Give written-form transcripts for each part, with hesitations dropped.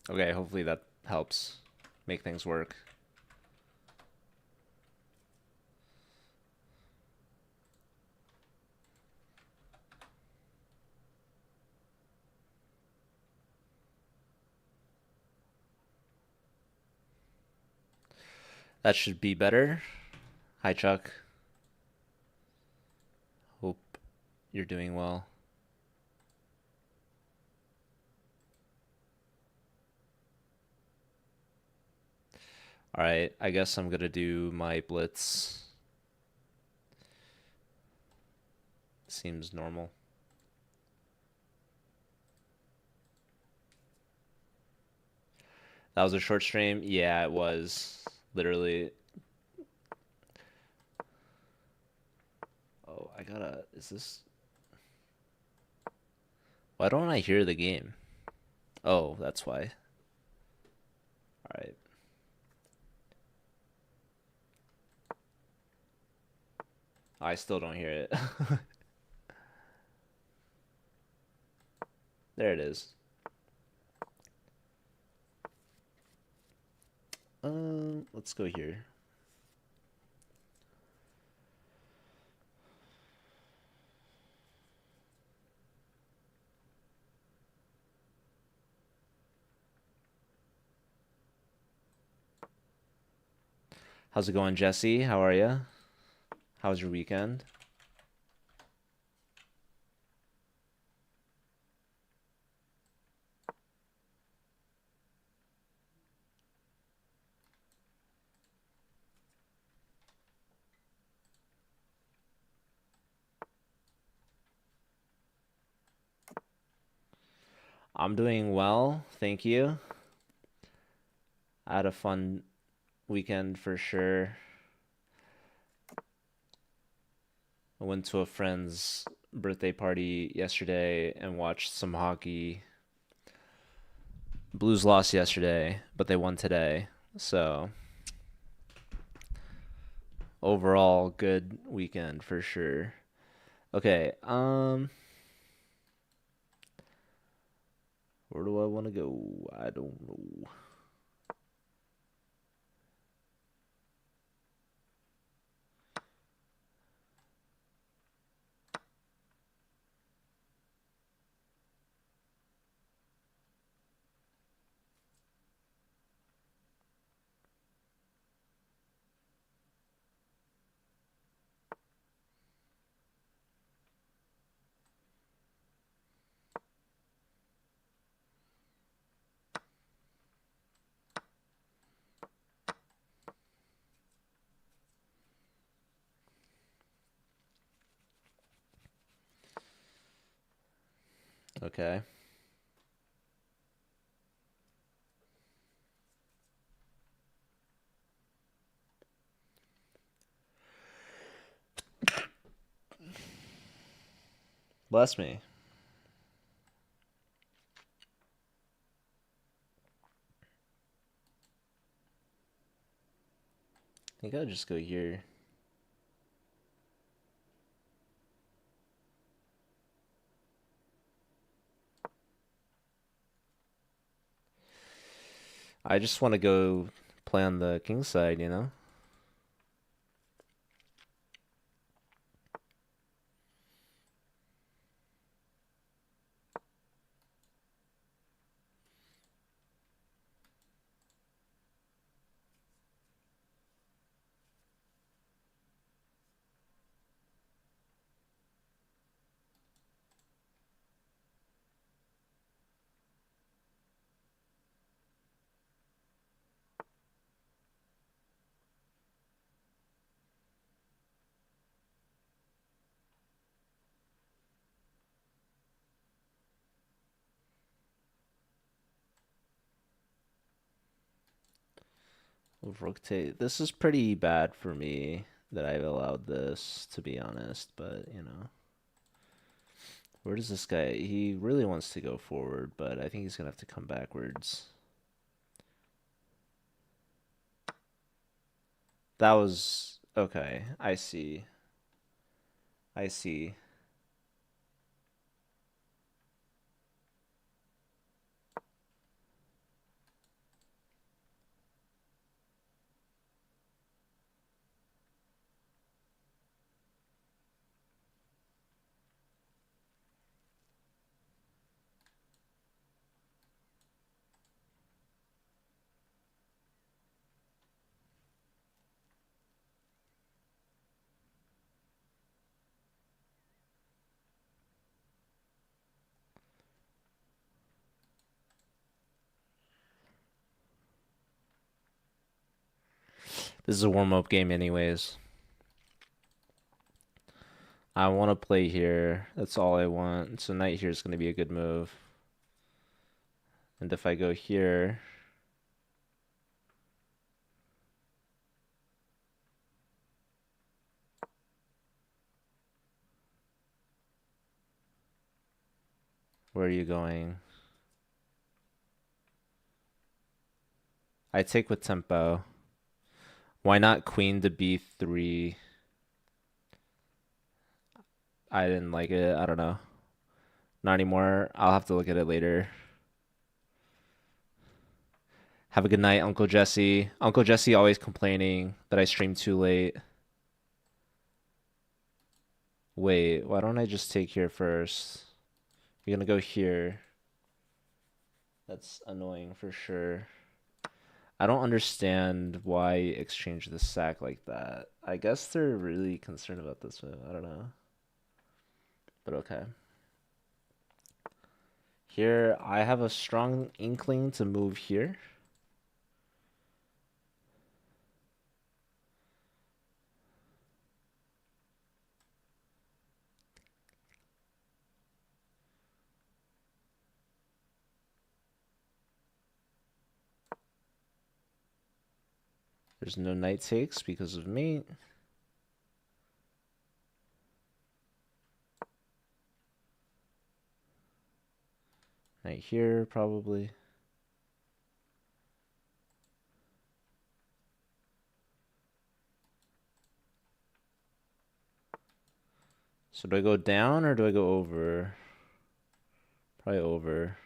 Okay, hopefully that helps make things work. That should be better. Hi, Chuck. Hope you're doing well. All right, I guess I'm gonna do my blitz. Seems normal. That was a short stream? Yeah, it was. Literally. Oh, I gotta. Is this. Why don't I hear the game? Oh, that's why. Alright. I still don't hear it. There it is. Let's go here. How's it going, Jesse? How are you? How was your weekend? I'm doing well, thank you. I had a fun weekend for sure. I went to a friend's birthday party yesterday and watched some hockey. Blues lost yesterday, but they won today. So, overall good weekend for sure. Okay, where do I want to go? I don't know. Okay. Bless me. I think I'll just go here. I just want to go play on the king side, you know? Rotate. This is pretty bad for me that I've allowed this, to be honest, but you know. Where does this guy? He really wants to go forward, but I think he's gonna have to come backwards. That was okay. I see. I see. This is a warm-up game anyways. I want to play here. That's all I want. So knight here is going to be a good move. And if I go here... Where are you going? I take with tempo. Why not queen to b3? I didn't like it. I don't know. Not anymore. I'll have to look at it later. Have a good night, Uncle Jesse. Uncle Jesse always complaining that I stream too late. Wait, why don't I just take here first? You're gonna go here. That's annoying for sure. I don't understand why exchange the sack like that. I guess they're really concerned about this move. I don't know. But okay. Here, I have a strong inkling to move here. There's no knight takes because of mate. Knight here, probably. So do I go down or do I go over? Probably over.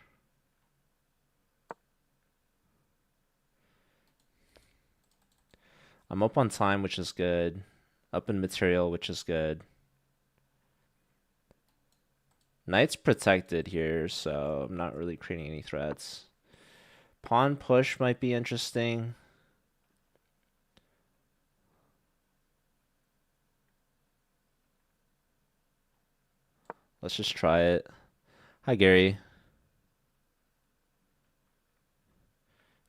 I'm up on time, which is good. Up in material, which is good. Knight's protected here, so I'm not really creating any threats. Pawn push might be interesting. Let's just try it. Hi, Gary.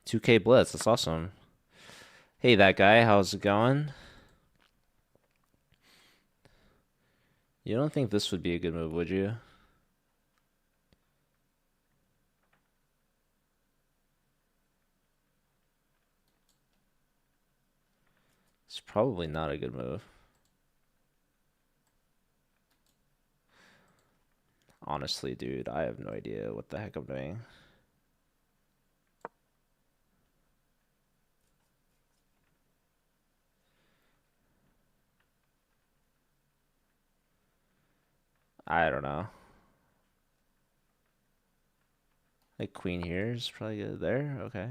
2K Blitz, that's awesome. Hey, that guy, how's it going? You don't think this would be a good move, would you? It's probably not a good move. Honestly, dude, I have no idea what the heck I'm doing. I don't know. Like queen here is probably good there. Okay.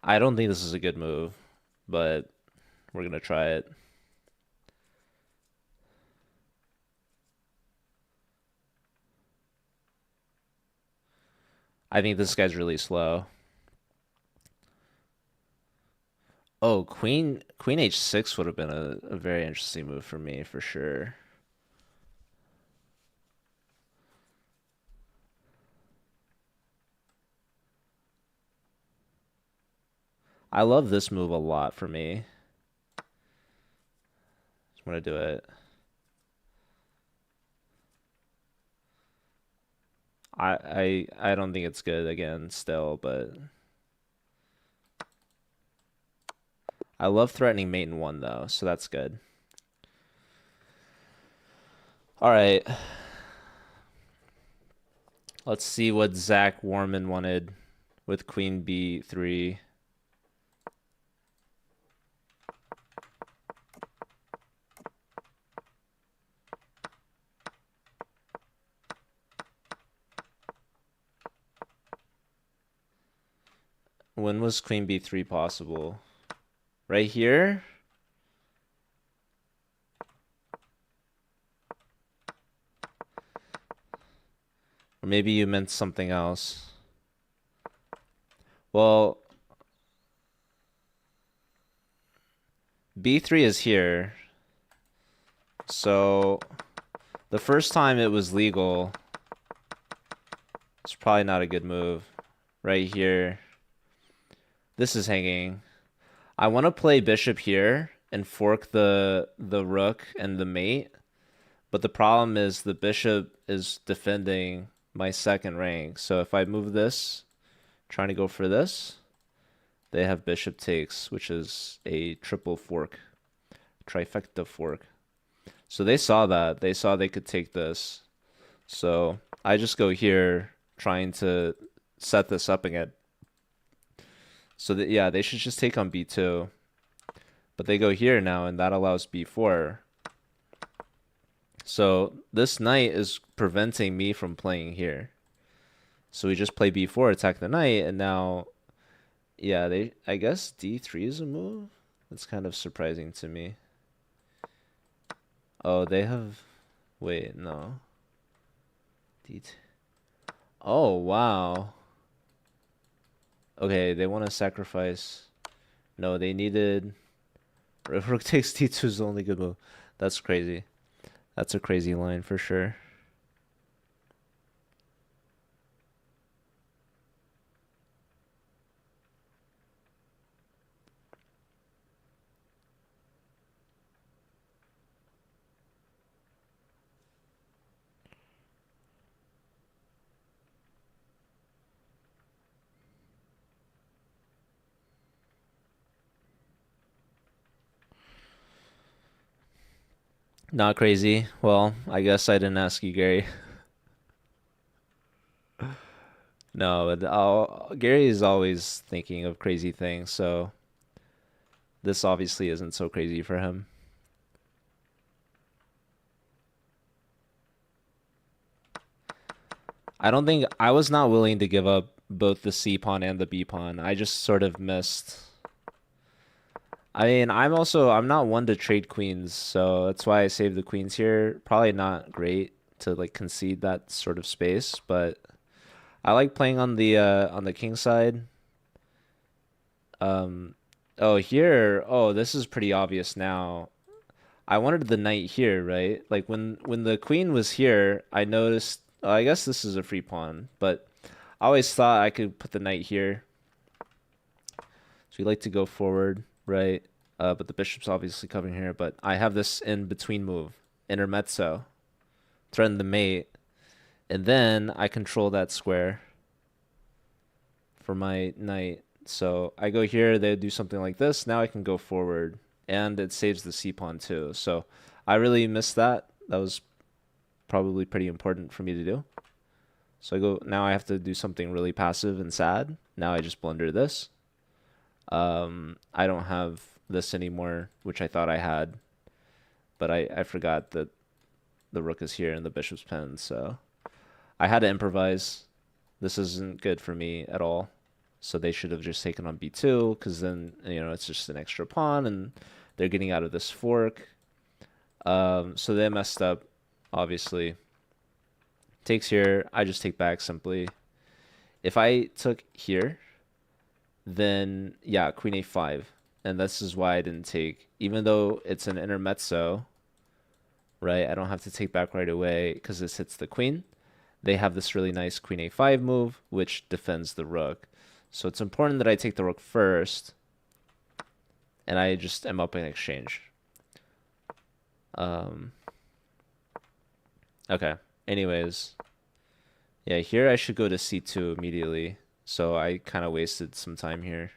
I don't think this is a good move, but we're gonna try it. I think this guy's really slow. Oh, queen h6 would have been a very interesting move for me, for sure. I love this move a lot for me. Just want to do it. I don't think it's good again still, but I love threatening mate in one though, so that's good. All right. Let's see what Zach Warman wanted with queen b3. When was queen b3 possible? Right here? Or maybe you meant something else. Well, b3 is here. So the first time it was legal, it's probably not a good move. Right here. This is hanging. I want to play bishop here and fork the rook and the mate. But the problem is the bishop is defending my second rank. So if I move this, trying to go for this, they have bishop takes, which is a triple fork, trifecta fork. So they saw that. They saw they could take this. So I just go here trying to set this up again. So that, yeah, they should just take on b2. But they go here now, and that allows b4. So this knight is preventing me from playing here. So we just play b4, attack the knight, and now, yeah, I guess d3 is a move? That's kind of surprising to me. Oh, they have... Wait, no. D2. Oh, wow. Okay, they want to sacrifice... No, they needed... Rook takes d2 is the only good move. That's crazy. That's a crazy line for sure. Not crazy. Well, I guess I didn't ask you, Gary. No, but Gary is always thinking of crazy things, so this obviously isn't so crazy for him. I was not willing to give up both the C pawn and the B pawn. I just sort of missed. I mean, I'm not one to trade queens, so that's why I saved the queens here. Probably not great to like concede that sort of space, but I like playing on the king side. Oh, here. Oh, this is pretty obvious now. I wanted the knight here, right? Like when the queen was here, I noticed, oh, I guess this is a free pawn, but I always thought I could put the knight here. So we like to go forward, right? But the bishop's obviously covering here, but I have this in between move, intermezzo, threaten the mate, and then I control that square for my knight. So I go here, they do something like this. Now I can go forward, and it saves the c pawn too. So I really missed that. That was probably pretty important for me to do. So I go, now I have to do something really passive and sad. Now I just blunder this. I don't have this anymore, which I thought I had, but I forgot that the rook is here and the bishop's pinned, so I had to improvise. This isn't good for me at all. So they should have just taken on b2, because then, you know, it's just an extra pawn, and they're getting out of this fork. So they messed up, obviously. Takes here, I just take back simply. If I took here, then, yeah, queen a5. And this is why I didn't take, even though it's an intermezzo, right? I don't have to take back right away because this hits the queen. They have this really nice queen a5 move, which defends the rook. So it's important that I take the rook first, and I just am up in exchange. Okay. Anyways, yeah, here I should go to c2 immediately. So I kind of wasted some time here.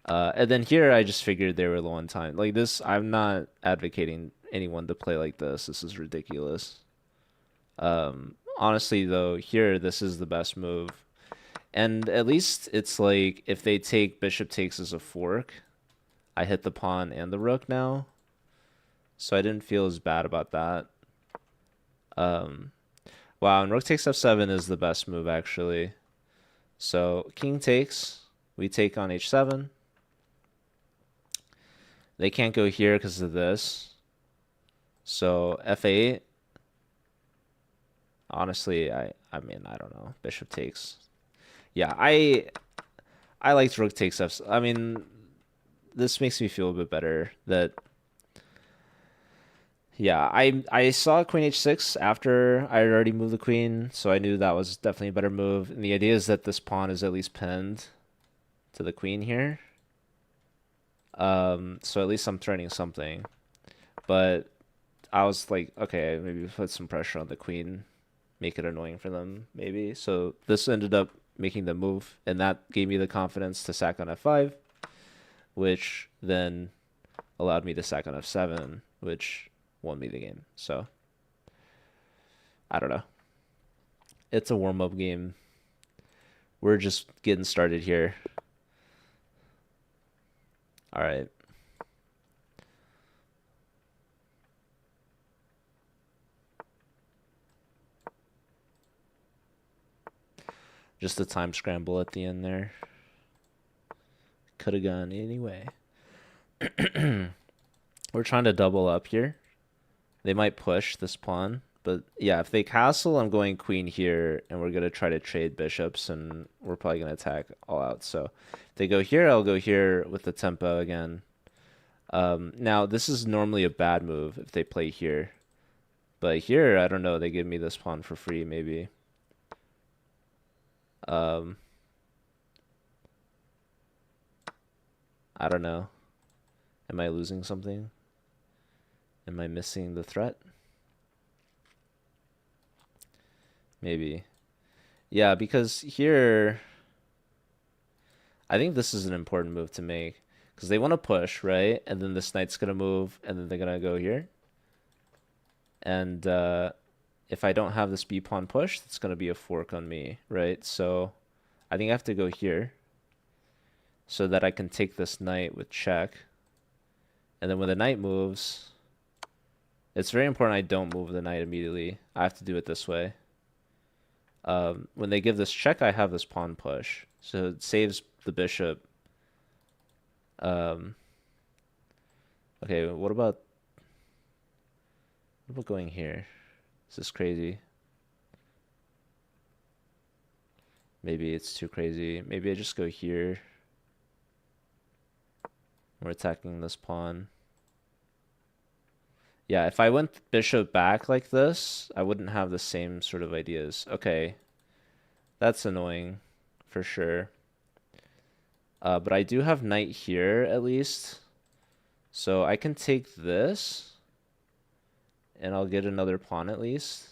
And then here I just figured they were low on time. Like this, I'm not advocating anyone to play like this. This is ridiculous. Honestly, though, here this is the best move. And at least it's like if they take bishop takes as a fork, I hit the pawn and the rook now. So I didn't feel as bad about that. Wow, and rook takes f7 is the best move, actually. So king takes, we take on h7. They can't go here because of this. So f8. Honestly, I mean, I don't know. Bishop takes. Yeah, I liked rook takes f. I mean, this makes me feel a bit better that yeah, I saw queen h6 after I had already moved the queen, so I knew that was definitely a better move. And the idea is that this pawn is at least pinned to the queen here. So at least I'm threatening something. But I was like, okay, maybe put some pressure on the queen, make it annoying for them, maybe. So this ended up making the move, and that gave me the confidence to sack on f5, which then allowed me to sack on f7, which won me the game. So I don't know. It's a warm-up game. We're just getting started here. All right. Just a time scramble at the end there. Could have gone anyway. We're trying to double up here. They might push this pawn. But yeah, if they castle, I'm going queen here, and we're going to try to trade bishops, and we're probably going to attack all out. So if they go here, I'll go here with the tempo again. Now, this is normally a bad move if they play here. But here, I don't know, they give me this pawn for free, maybe. I don't know. Am I losing something? Am I missing the threat? Maybe. Yeah, because here, I think this is an important move to make. Because they want to push, right? And then this knight's going to move, and then they're going to go here. And if I don't have this b pawn pushed, it's going to be a fork on me, right? So I think I have to go here so that I can take this knight with check. And then when the knight moves, it's very important I don't move the knight immediately. I have to do it this way. When they give this check, I have this pawn push. So it saves the bishop. Okay, what about going here? Is this crazy? Maybe it's too crazy. Maybe I just go here. We're attacking this pawn. Yeah, if I went bishop back like this, I wouldn't have the same sort of ideas. Okay, that's annoying for sure. But I do have knight here at least. So I can take this, and I'll get another pawn at least.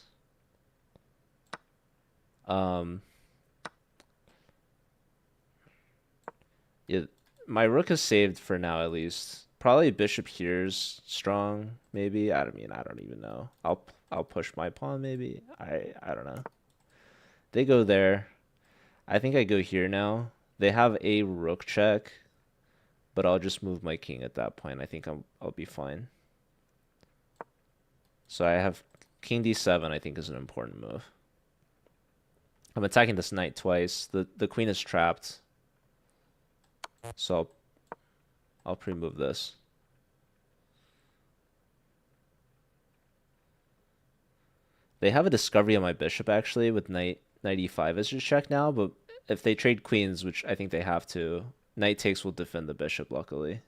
Yeah, my rook is saved for now at least. Probably bishop here's strong, maybe. I don't even know. I'll push my pawn maybe. I don't know. They go there. I think I go here now. They have a rook check, but I'll just move my king at that point. I think I'll be fine. So I have king d7, I think is an important move. I'm attacking this knight twice. The queen is trapped. So I'll pre-move this. They have a discovery on my bishop actually with knight e5 as your check now, but if they trade queens, which I think they have to, knight takes will defend the bishop luckily.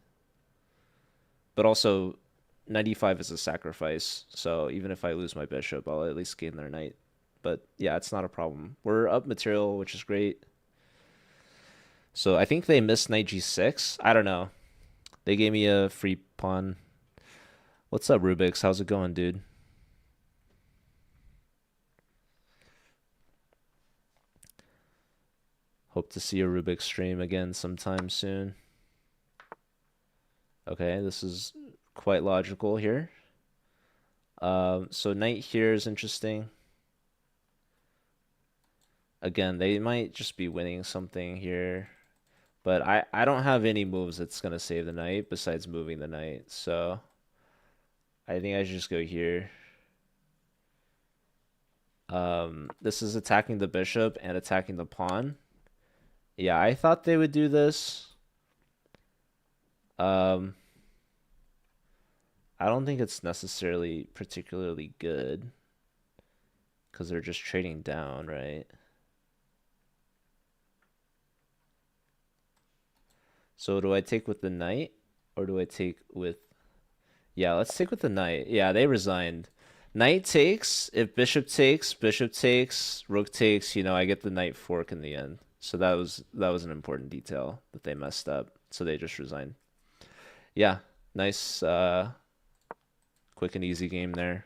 But also knight e5 is a sacrifice, so even if I lose my bishop, I'll at least gain their knight. But yeah, it's not a problem. We're up material, which is great. So I think they missed knight g6. I don't know. They gave me a free pawn. What's up, Rubik's? How's it going, dude? Hope to see a Rubik's stream again sometime soon. Okay, this is quite logical here. So knight here is interesting. Again, they might just be winning something here. But I don't have any moves that's going to save the knight besides moving the knight. So I think I should just go here. This is attacking the bishop and attacking the pawn. Yeah, I thought they would do this. I don't think it's necessarily particularly good because they're just trading down, right? So do I take with the knight? Or do I take with... Yeah, let's take with the knight. Yeah, they resigned. Knight takes. If bishop takes, rook takes, I get the knight fork in the end. So that was an important detail that they messed up. So they just resigned. Yeah, nice quick and easy game there.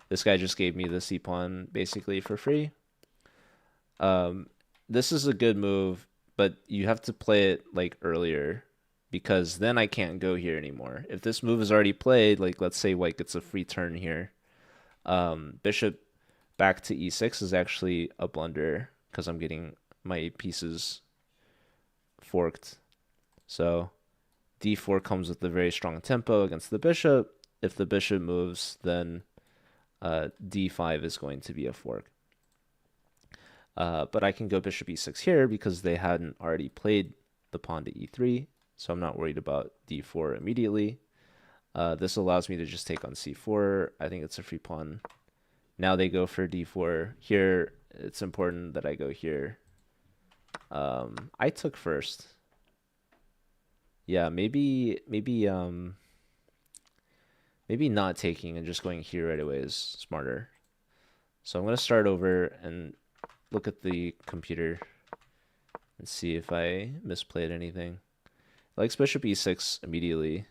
This guy just gave me the c pawn basically for free. This is a good move, but you have to play it like earlier, because then I can't go here anymore. If this move is already played, like let's say white gets a free turn here, bishop back to e6 is actually a blunder because I'm getting my pieces forked. So d4 comes with a very strong tempo against the bishop. If the bishop moves, then d5 is going to be a fork. But I can go bishop e6 here because they hadn't already played the pawn to e3, so I'm not worried about d4 immediately. This allows me to just take on c4. I think it's a free pawn. Now they go for d4. Here, it's important that I go here. I took first. Yeah, maybe not taking and just going here right away is smarter. So I'm going to start over and look at the computer and see if I misplayed anything. It likes bishop e6 immediately.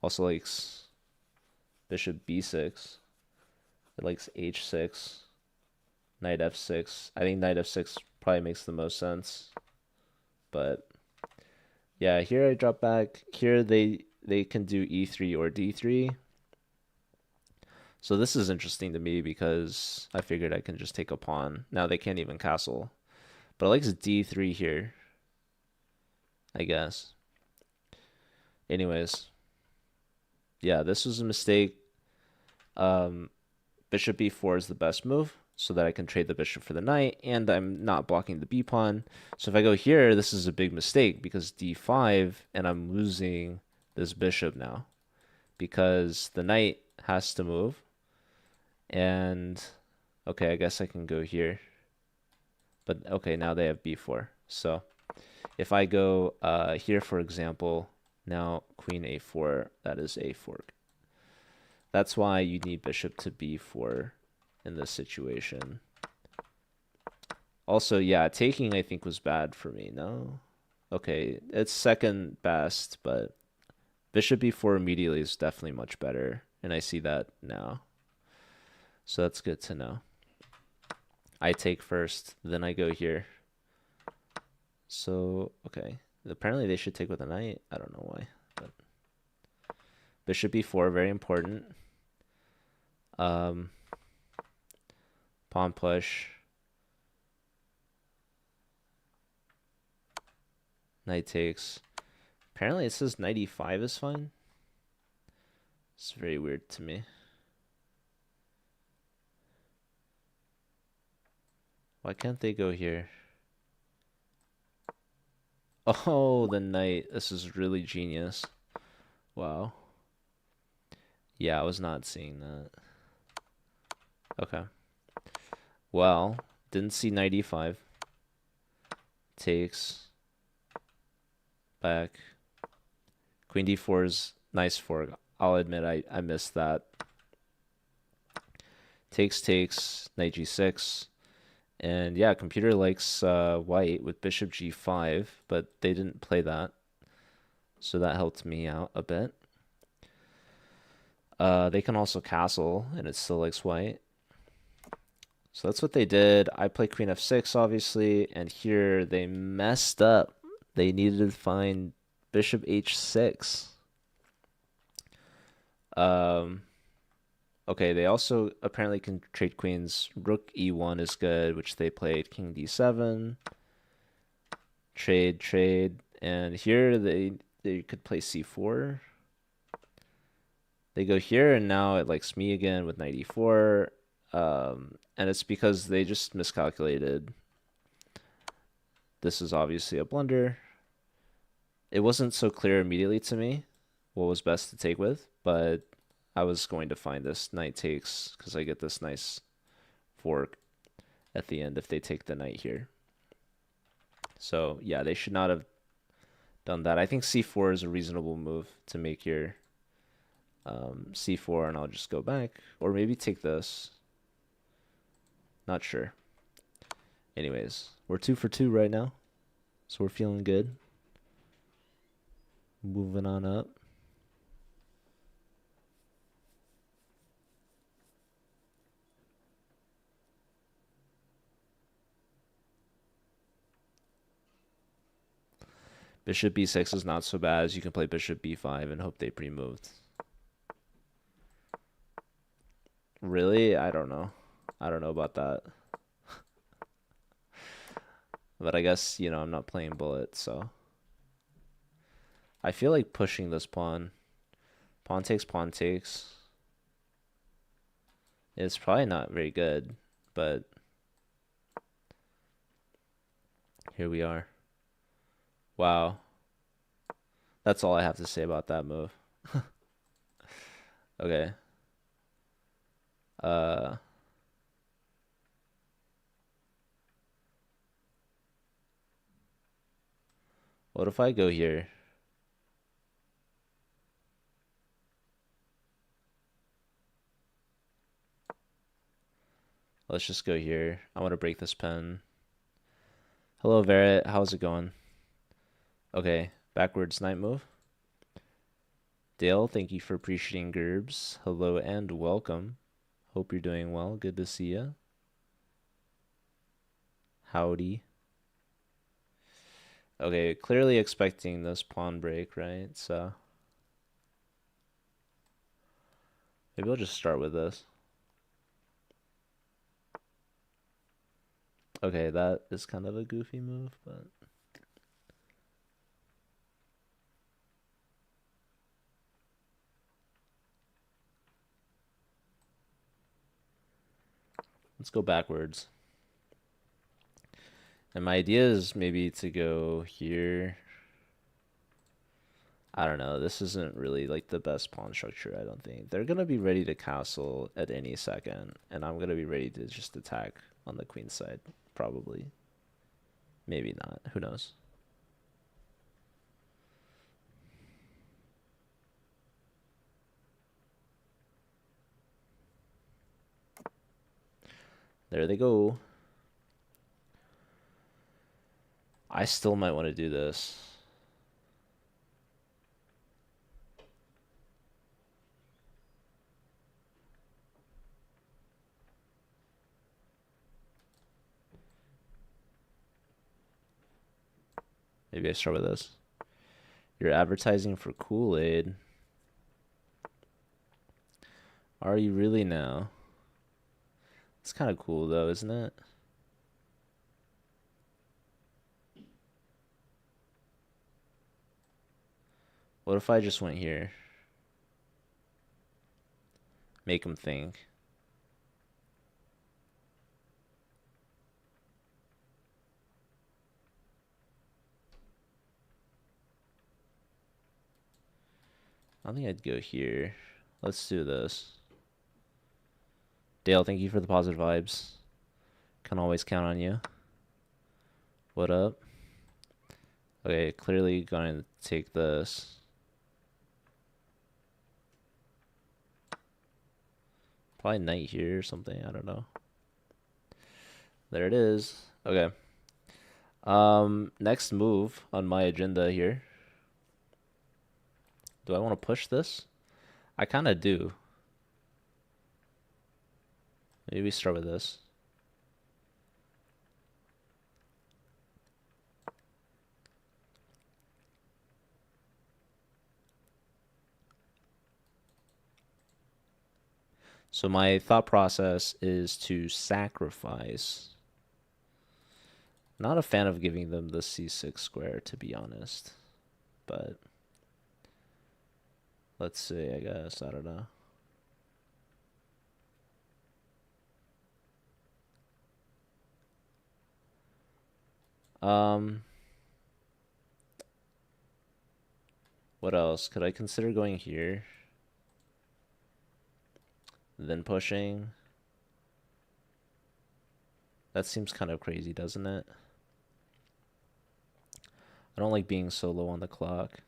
Also likes bishop b6. It likes h6, knight f6. I think knight f6 probably makes the most sense. But yeah, here I drop back. Here they can do e3 or d3. So this is interesting to me because I figured I can just take a pawn. Now they can't even castle. But it likes d3 here, I guess. Anyways, yeah, this was a mistake. Bishop b4 is the best move so that I can trade the bishop for the knight, and I'm not blocking the b pawn. So if I go here, this is a big mistake because d5, and I'm losing this bishop now because the knight has to move. And okay, I guess I can go here. But okay, now they have b4. So if I go here, for example, now queen a4, that is a fork. That's why you need bishop to b4 in this situation. Also, yeah, taking I think was bad for me. No? Okay, it's second best, but bishop b4 immediately is definitely much better, and I see that now. So that's good to know. I take first, then I go here. So, okay. Apparently they should take with a knight. I don't know why. But bishop b4, very important. Pawn push. Knight takes. Apparently it says knight e5 is fine. It's very weird to me. Why can't they go here? Oh, the knight. This is really genius. Wow. Yeah, I was not seeing that. Okay. Well, didn't see knight e5. Takes. Back. Queen d4 is nice fork. I'll admit I missed that. Takes, knight g6. And yeah, computer likes white with bishop g5, but they didn't play that. So that helped me out a bit. They can also castle, and it still likes white. So that's what they did. I play queen f6, obviously, and here they messed up. They needed to find bishop h6. Okay, they also apparently can trade queens. Rook e1 is good, which they played. King d7. Trade. And here they could play c4. They go here, and now it likes me again with knight e4. And it's because they just miscalculated. This is obviously a blunder. It wasn't so clear immediately to me what was best to take with, but I was going to find this knight takes because I get this nice fork at the end if they take the knight here. So yeah, they should not have done that. I think c4 is a reasonable move to make here. C4, and I'll just go back. Or maybe take this. Not sure. Anyways, we're 2 for 2 right now. So we're feeling good. Moving on up. Bishop b6 is not so bad, as you can play bishop b5 and hope they pre-moved. Really? I don't know. I don't know about that. But I guess, you know, I'm not playing bullet, so. I feel like pushing this pawn. Pawn takes, pawn takes. It's probably not very good, but here we are. Wow. That's all I have to say about that move. Okay. What if I go here? Let's just go here. I want to break this pen. Hello, Verret. How's it going? Okay, backwards knight move. Dale, thank you for appreciating Gerbs. Hello and welcome. Hope you're doing well. Good to see you. Howdy. Okay, clearly expecting this pawn break, right? So maybe I'll just start with this. Okay, that is kind of a goofy move, but let's go backwards. And my idea is maybe to go here. I don't know. This isn't really like the best pawn structure, I don't think. They're going to be ready to castle at any second, and I'm going to be ready to just attack on the queen side, probably. Maybe not. Who knows? There they go. I still might want to do this. Maybe I start with this. You're advertising for Kool-Aid. Are you really now? It's kind of cool though, isn't it? What if I just went here? Make them think. I think I'd go here. Let's do this. Dale, thank you for the positive vibes. Can always count on you. What up? Okay, clearly going to take this. Probably knight here or something. I don't know. There it is. Okay. Next move on my agenda here. Do I want to push this? I kind of do. Maybe we start with this. So my thought process is to sacrifice. Not a fan of giving them the c6 square, to be honest. But let's see, I guess. I don't know. What else? Could I consider going here? Then pushing? That seems kind of crazy, doesn't it? I don't like being so low on the clock.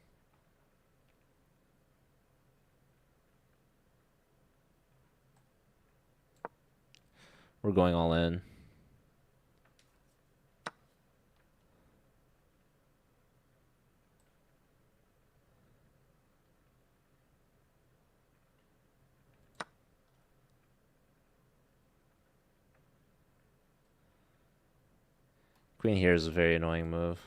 We're going all in. Queen here is a very annoying move.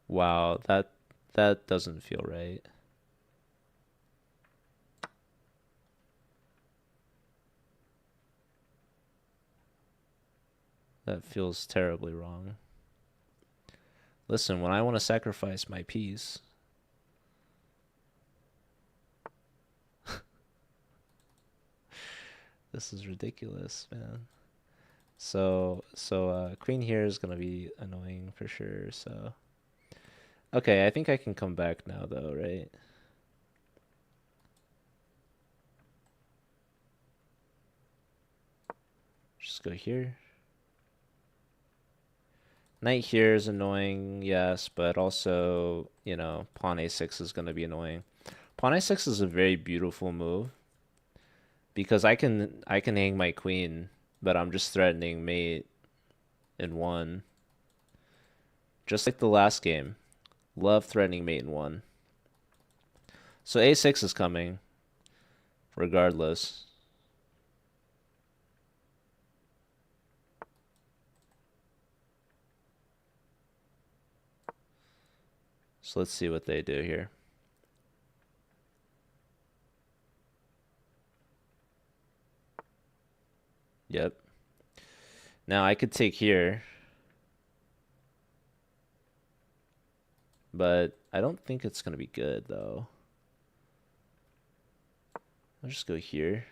Wow, that doesn't feel right. That feels terribly wrong. Listen, when I want to sacrifice my piece, this is ridiculous, man. So queen here is gonna be annoying for sure. So okay, I think I can come back now though, right? Just go here. Knight here is annoying, yes, but also, you know, pawn a6 is gonna be annoying. Pawn a6 is a very beautiful move because I can hang my queen, but I'm just threatening mate in one. Just like the last game. Love threatening mate in one. So a6 is coming, regardless. So let's see what they do here. Yep. Now I could take here, but I don't think it's going to be good though. I'll just go here.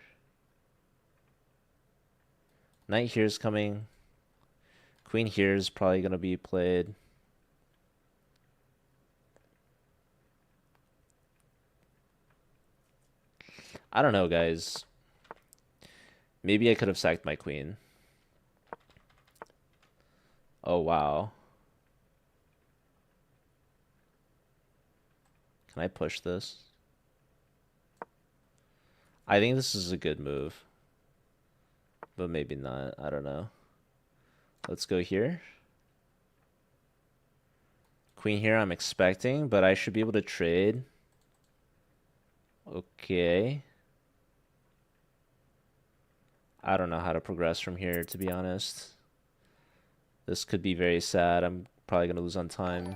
Knight here is coming. Queen here is probably going to be played. I don't know, guys. Maybe I could have sacked my queen. Oh, wow. Can I push this? I think this is a good move. But maybe not. I don't know. Let's go here. Queen here I'm expecting, but I should be able to trade. Okay. I don't know how to progress from here, to be honest. This could be very sad. I'm probably going to lose on time.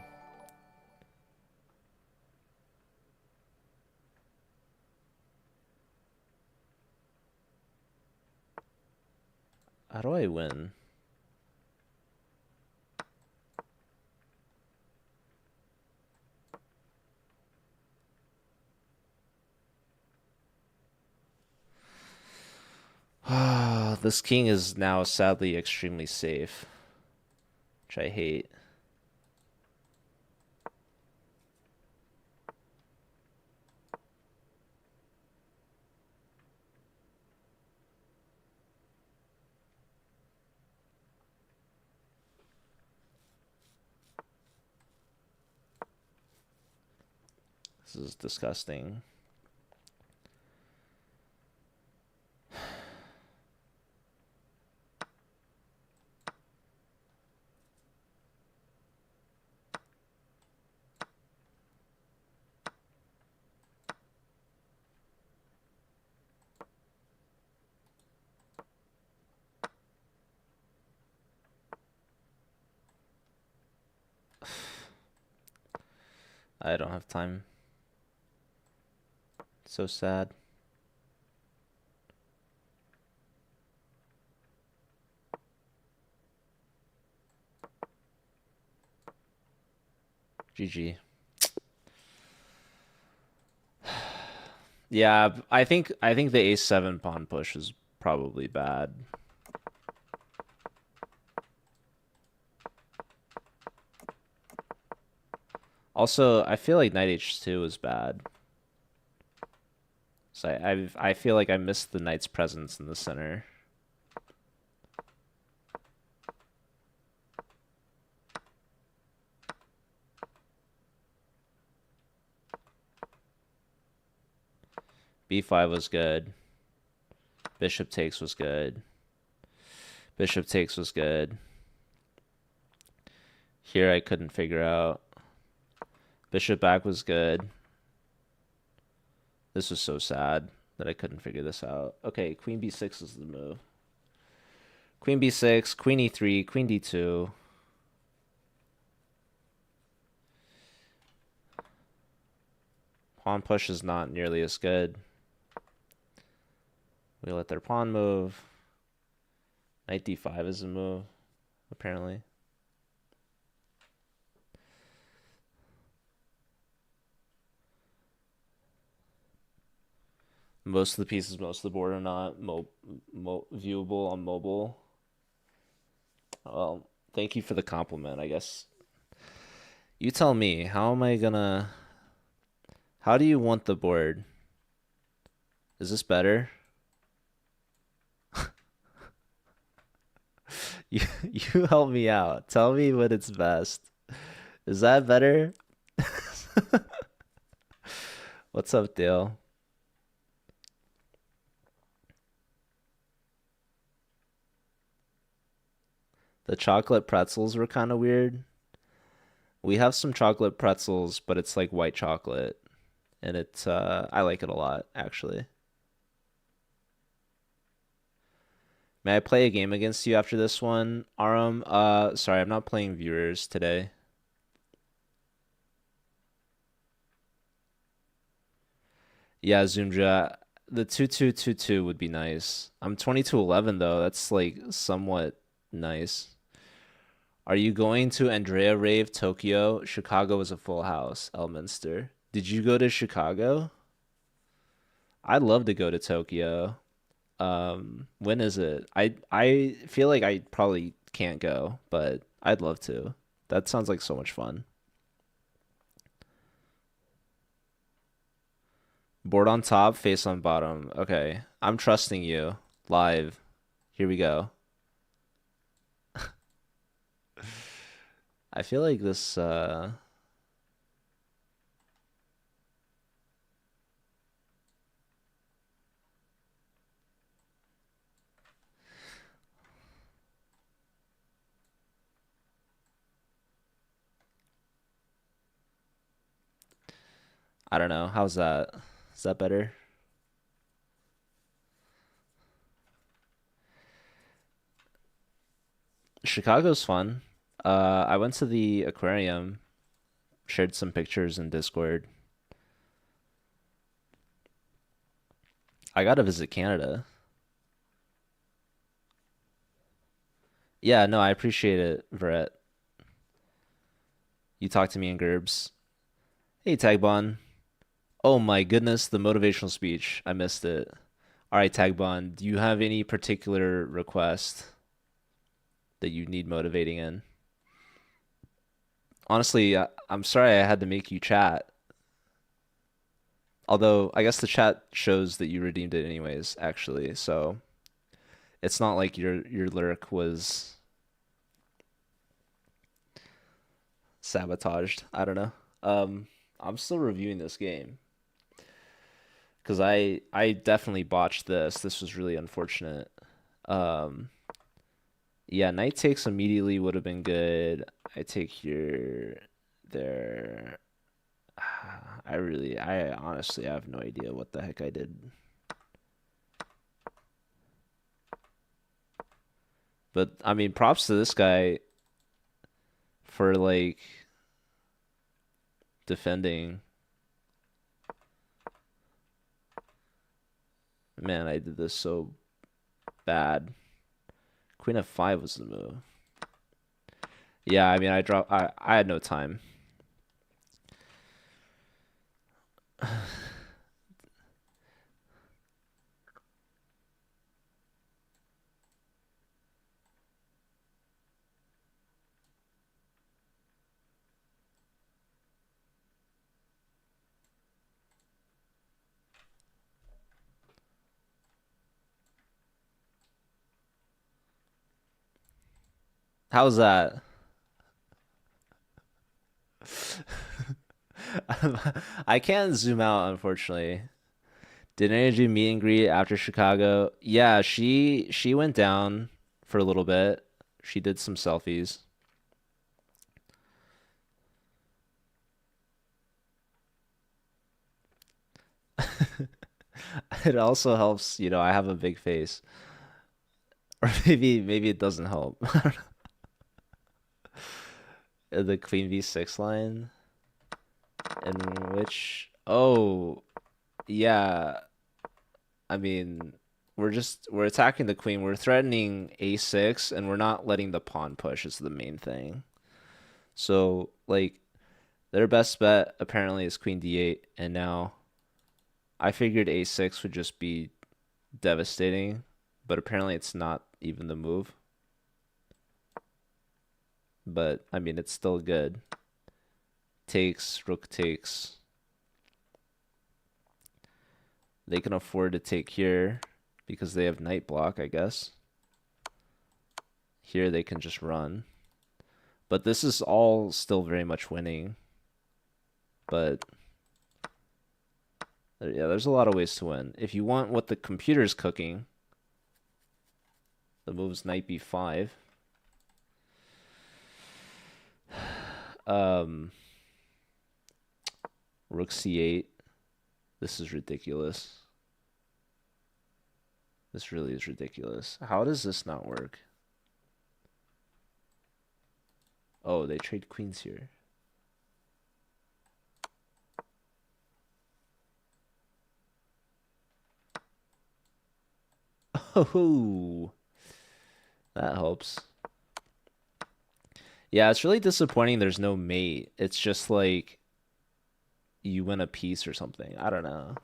How do I win? This king is now sadly extremely safe, which I hate. This is disgusting. I don't have time. So sad. GG. Yeah, I think the a7 pawn push is probably bad. Also, I feel like knight h2 is bad. So I feel like I missed the knight's presence in the center. B5 was good. Bishop takes was good. Bishop takes was good. Here I couldn't figure out. Bishop back was good. This was so sad that I couldn't figure this out. Okay, queen b6 is the move. Queen b6, queen e3, queen d2. Pawn push is not nearly as good. We let their pawn move. Knight d5 is a move, apparently. Most of the pieces, most of the board are not viewable on mobile. Well, thank you for the compliment, I guess. You tell me, how am I gonna... How do you want the board? Is this better? You help me out. Tell me when it's best. Is that better? What's up, Dale? The chocolate pretzels were kind of weird. We have some chocolate pretzels, but it's like white chocolate. And it's I like it a lot, actually. May I play a game against you after this one, Aram? Sorry, I'm not playing viewers today. Yeah, Zoomja, the 2222 would be nice. I'm 2211 though. That's like somewhat nice. Are you going to Andrea Rave Tokyo? Chicago is a full house. Elminster. Did you go to Chicago? I'd love to go to Tokyo. When is it? I feel like I probably can't go, but I'd love to. That sounds like so much fun. Board on top, face on bottom. Okay. I'm trusting you. Live. Here we go. I feel like this I don't know. How's that? Is that better? Chicago's fun. I went to the aquarium, shared some pictures in Discord. I gotta visit Canada. Yeah, no, I appreciate it, Brett. You talked to me in Gerbs. Hey, Tagbon. Oh my goodness, the motivational speech. I missed it. All right, Tagbon, do you have any particular request that you need motivating in? Honestly, I'm sorry I had to make you chat. Although I guess the chat shows that you redeemed it anyways, actually. So it's not like your lyric was sabotaged. I don't know. I'm still reviewing this game because I definitely botched this. This was really unfortunate. Um, yeah, knight takes immediately would have been good. I take here, there. I honestly have no idea what the heck I did. But I mean, props to this guy for like defending. Man, I did this so bad. Queen f5 was the move. Yeah, I mean, I had no time. How's that? I can't zoom out, unfortunately. Did Energy meet and greet after Chicago? Yeah, she went down for a little bit. She did some selfies. It also helps, I have a big face. Or maybe it doesn't help. The Queen V6 line in which yeah, I mean we're attacking the queen. We're threatening A6 and we're not letting the pawn push is the main thing. So like their best bet apparently is Queen D8 and now I figured A6 would just be devastating, but apparently it's not even the move. But I mean it's still good. Takes, rook takes. They can afford to take here because they have knight block, I guess. Here they can just run. But this is all still very much winning. But yeah, there's a lot of ways to win. If you want what the computer's cooking, the move's knight b5. Rook c8. This is ridiculous. This really is ridiculous. How does this not work? Oh, they trade queens here. Oh, that helps. Yeah, it's really disappointing there's no mate. It's just like you win a piece or something. I don't know.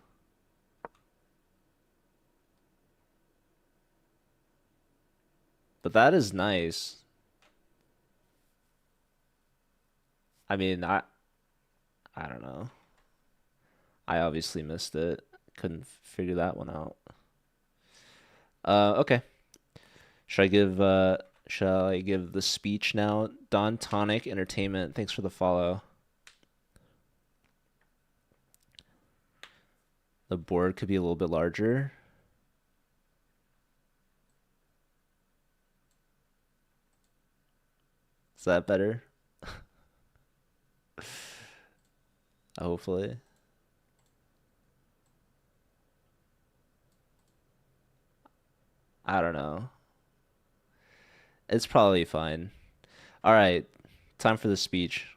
But that is nice. I mean, I don't know. I obviously missed it. Couldn't figure that one out. Okay. Shall I give the speech now? Don Tonic Entertainment, thanks for the follow. The board could be a little bit larger. Is that better? Hopefully. I don't know. It's probably fine. All right, time for the speech.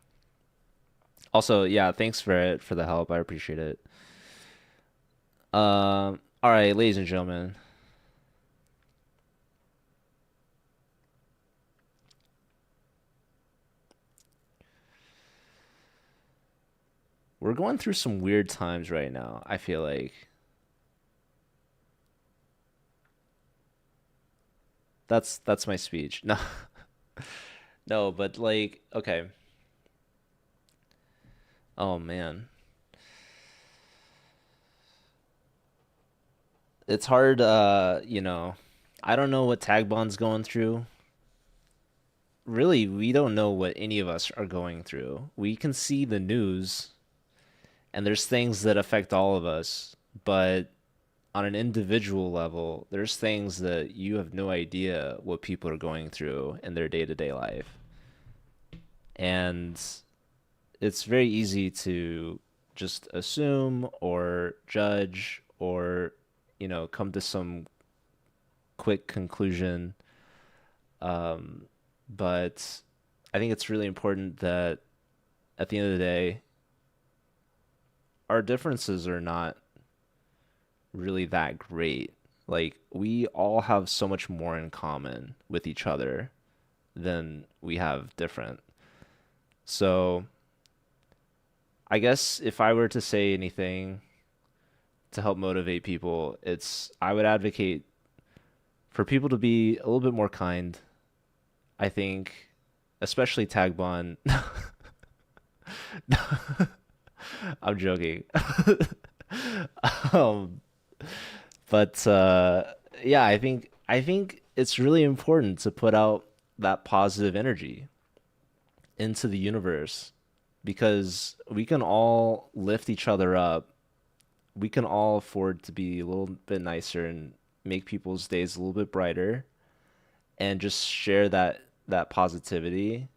Also, yeah, thanks for the help. I appreciate it. All right, ladies and gentlemen. We're going through some weird times right now, I feel like. That's my speech. No. No, but like, okay. Oh man. It's hard I don't know what Tagbon's going through. Really, we don't know what any of us are going through. We can see the news and there's things that affect all of us, but on an individual level, there's things that you have no idea what people are going through in their day-to-day life. And it's very easy to just assume or judge or, come to some quick conclusion. But I think it's really important that at the end of the day, our differences are not really that great. Like, we all have so much more in common with each other than we have different. So, I guess if I were to say anything to help motivate people, I would advocate for people to be a little bit more kind. I think, especially Tagbon. I'm joking. um, but yeah, I think it's really important to put out that positive energy into the universe because we can all lift each other up we can all afford to be a little bit nicer and make people's days a little bit brighter and just share that positivity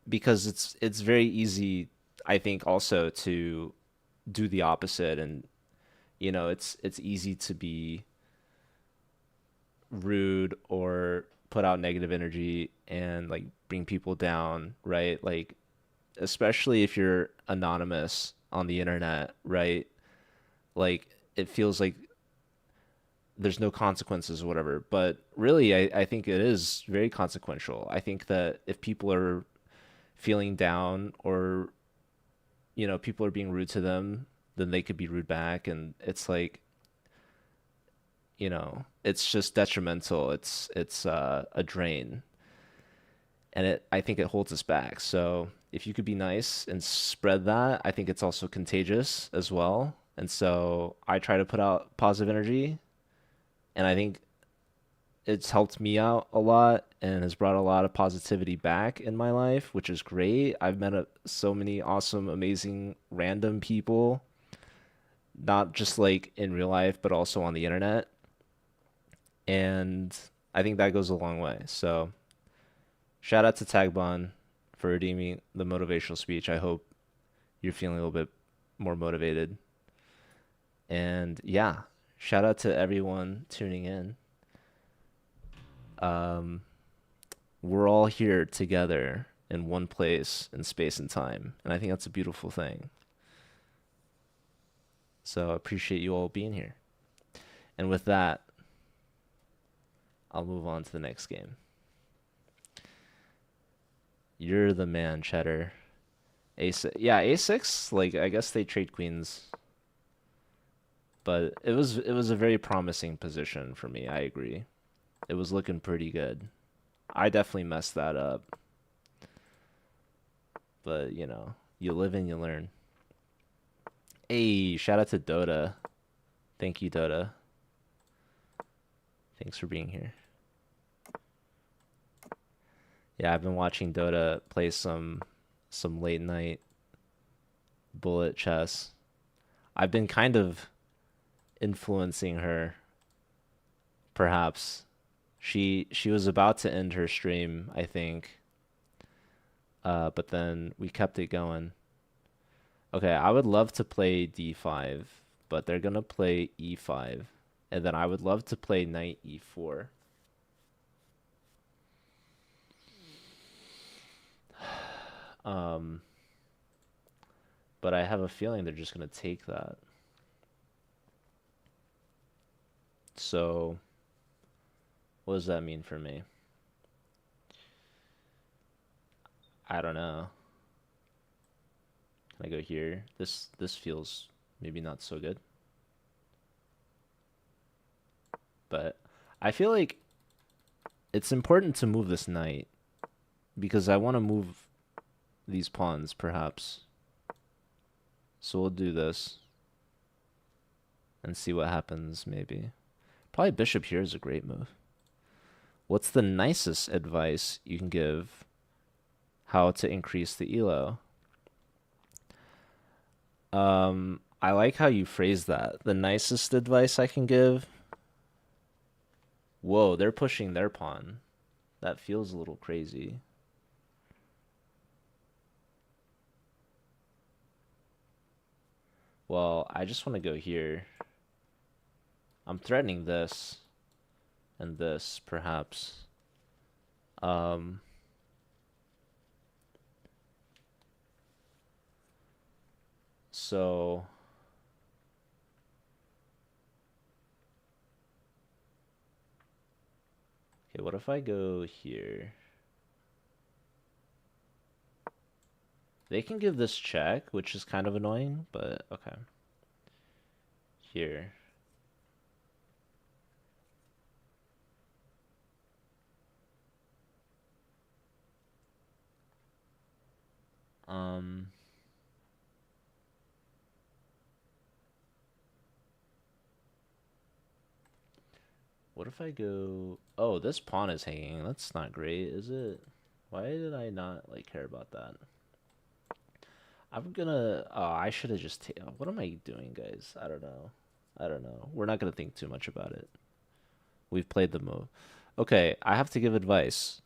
because it's very easy, I think, also to do the opposite. And it's easy to be rude or put out negative energy and like bring people down, right? Like especially if you're anonymous on the internet, right? Like it feels like there's no consequences or whatever. But really, I think it is very consequential. I think that if people are feeling down or, people are being rude to them, then they could be rude back. And it's like, it's just detrimental. It's a drain. And I think it holds us back. So if you could be nice and spread that, I think it's also contagious as well. And so I try to put out positive energy, and I think it's helped me out a lot and has brought a lot of positivity back in my life, which is great. I've met so many awesome, amazing, random people, not just like in real life, but also on the internet. And I think that goes a long way. So shout out to Tagbon for redeeming the motivational speech. I hope you're feeling a little bit more motivated. And yeah, shout out to everyone tuning in. Um, we're all here together in one place in space and time. And I think that's a beautiful thing. So I appreciate you all being here. And with that, I'll move on to the next game. You're the man, Cheddar. A6. Yeah, A6, like I guess they trade queens, but it was a very promising position for me. I agree. It was looking pretty good. I definitely messed that up, but you live and you learn. Hey, shout out to Dota. Thank you, Dota. Thanks for being here. Yeah, I've been watching Dota play some late night bullet chess. I've been kind of influencing her, perhaps. She was about to end her stream, I think. But then we kept it going. Okay, I would love to play D5, but they're gonna play E5. And then I would love to play knight E4. Um, but I have a feeling they're just gonna take that. So, what does that mean for me? I don't know. Can I go here? This feels maybe not so good. But I feel like it's important to move this knight because I want to move these pawns, perhaps. So we'll do this and see what happens, maybe. Probably bishop here is a great move. What's the nicest advice you can give how to increase the elo? I like how you phrase that. The nicest advice I can give. Whoa, they're pushing their pawn. That feels a little crazy. Well, I just want to go here. I'm threatening this and this, perhaps. So okay, what if I go here? They can give this check, which is kind of annoying, but okay. Here. What if I go... Oh, this pawn is hanging. That's not great, is it? Why did I not, like, care about that? I'm gonna. Oh, I should have just. What am I doing, guys? I don't know. I don't know. We're not gonna think too much about it. We've played the move. Okay, I have to give advice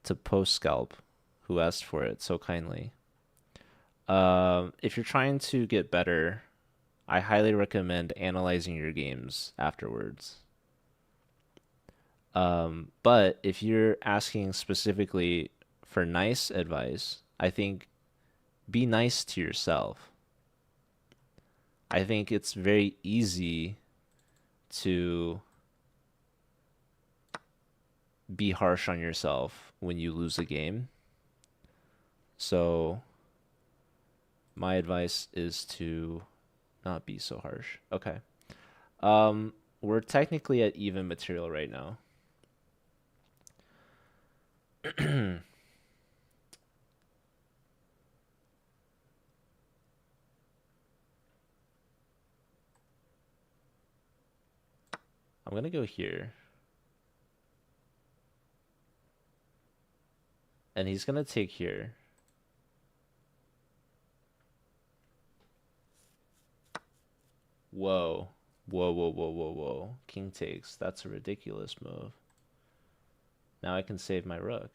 to Post Scalp, who asked for it so kindly. If you're trying to get better, I highly recommend analyzing your games afterwards. But if you're asking specifically for nice advice, I think be nice to yourself. I think it's very easy to be harsh on yourself when you lose a game. So my advice is to not be so harsh. Okay. We're technically at even material right now. I'm gonna go here. And he's gonna take here. Whoa. Whoa, whoa, whoa, whoa, whoa. King takes. That's a ridiculous move. Now I can save my rook.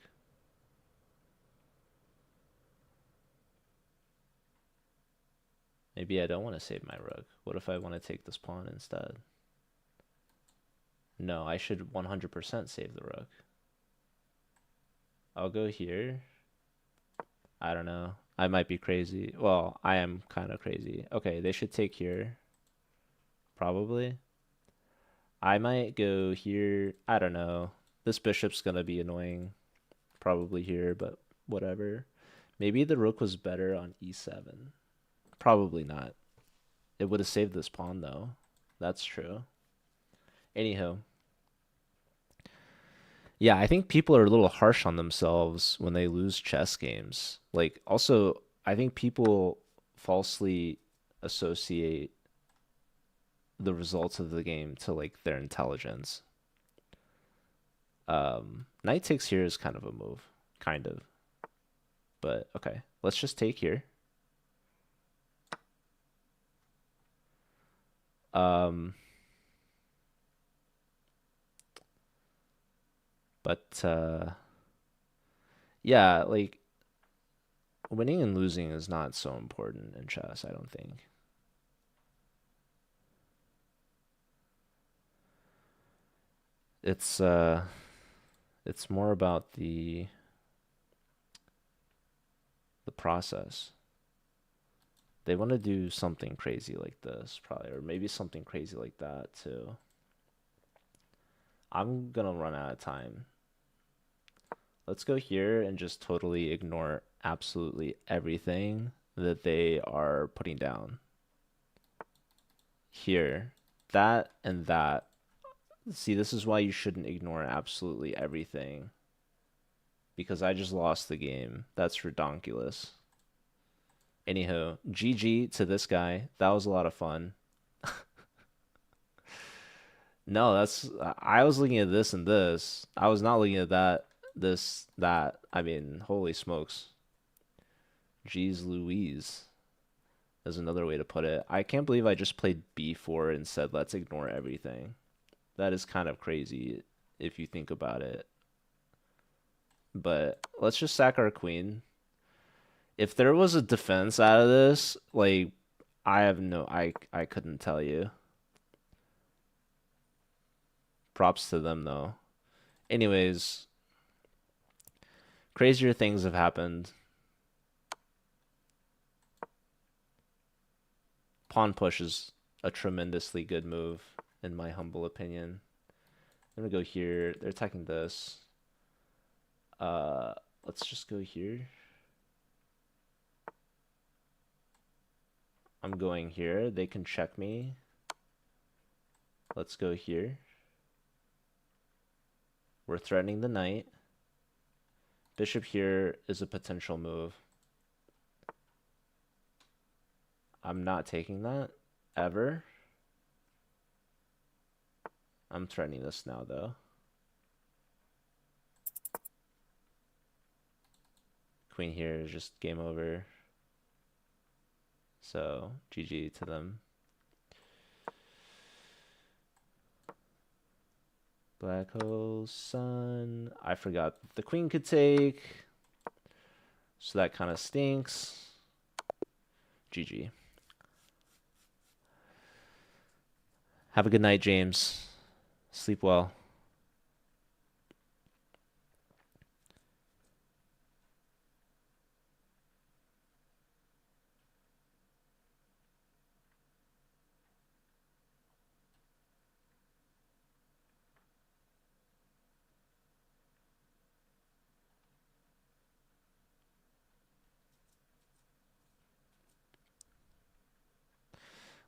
Maybe I don't want to save my rook. What if I want to take this pawn instead? No, I should 100% save the rook. I'll go here. I don't know. I might be crazy. Well, I am kind of crazy. Okay, they should take here. Probably. I might go here. I don't know. This bishop's gonna be annoying. Probably here, but whatever. Maybe the rook was better on e7. Probably not. It would have saved this pawn, though. That's true. Anyhow. Yeah, I think people are a little harsh on themselves when they lose chess games. Like, also, I think people falsely associate the results of the game to like their intelligence. Knight takes here is kind of a move, kind of. But okay, let's just take here. But yeah, like winning and losing is not so important in chess, I don't think. It's more about the process. They want to do something crazy like this, probably, or maybe something crazy like that too. I'm gonna run out of time. Let's go here and just totally ignore absolutely everything that they are putting down. Here, that and that. See, this is why you shouldn't ignore absolutely everything. Because I just lost the game. That's redonkulous. Anyhow, GG to this guy. That was a lot of fun. No, I was looking at this and this. I was not looking at that, this, that. I mean, holy smokes. Jeez Louise is another way to put it. I can't believe I just played b4 and said let's ignore everything. That is kind of crazy if you think about it. But let's just sack our queen. If there was a defense out of this, like I couldn't tell you. Props to them though. Anyways, crazier things have happened. Pawn push is a tremendously good move, in my humble opinion. I'm gonna go here. They're attacking this. Let's just go here. I'm going here. They can check me. Let's go here. We're threatening the knight. Bishop here is a potential move. I'm not taking that, ever. I'm threatening this now, though. Queen here is just game over. So GG to them. Black hole, sun. I forgot the queen could take. So that kind of stinks. GG. Have a good night, James. Sleep well.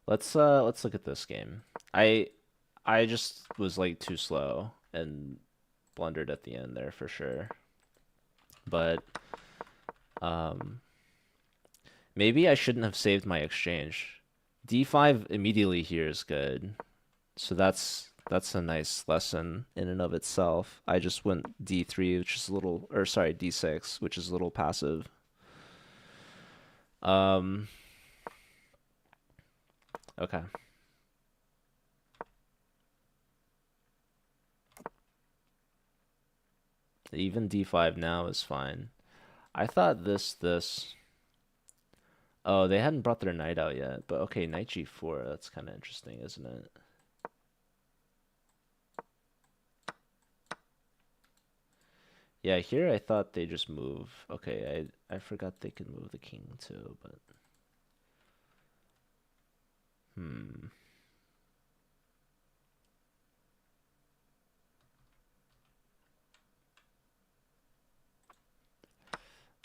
Let's look at this game. I just was like too slow and blundered at the end there for sure. But maybe I shouldn't have saved my exchange. D5 immediately here is good. So that's a nice lesson in and of itself. I just went D3, which is a little, or sorry, D6, which is a little passive. Okay. Even D5 now is fine. I thought this. Oh, they hadn't brought their knight out yet, but okay, knight G4, that's kind of interesting, isn't it? Yeah, here I thought they just move. Okay, I forgot they could move the king too, but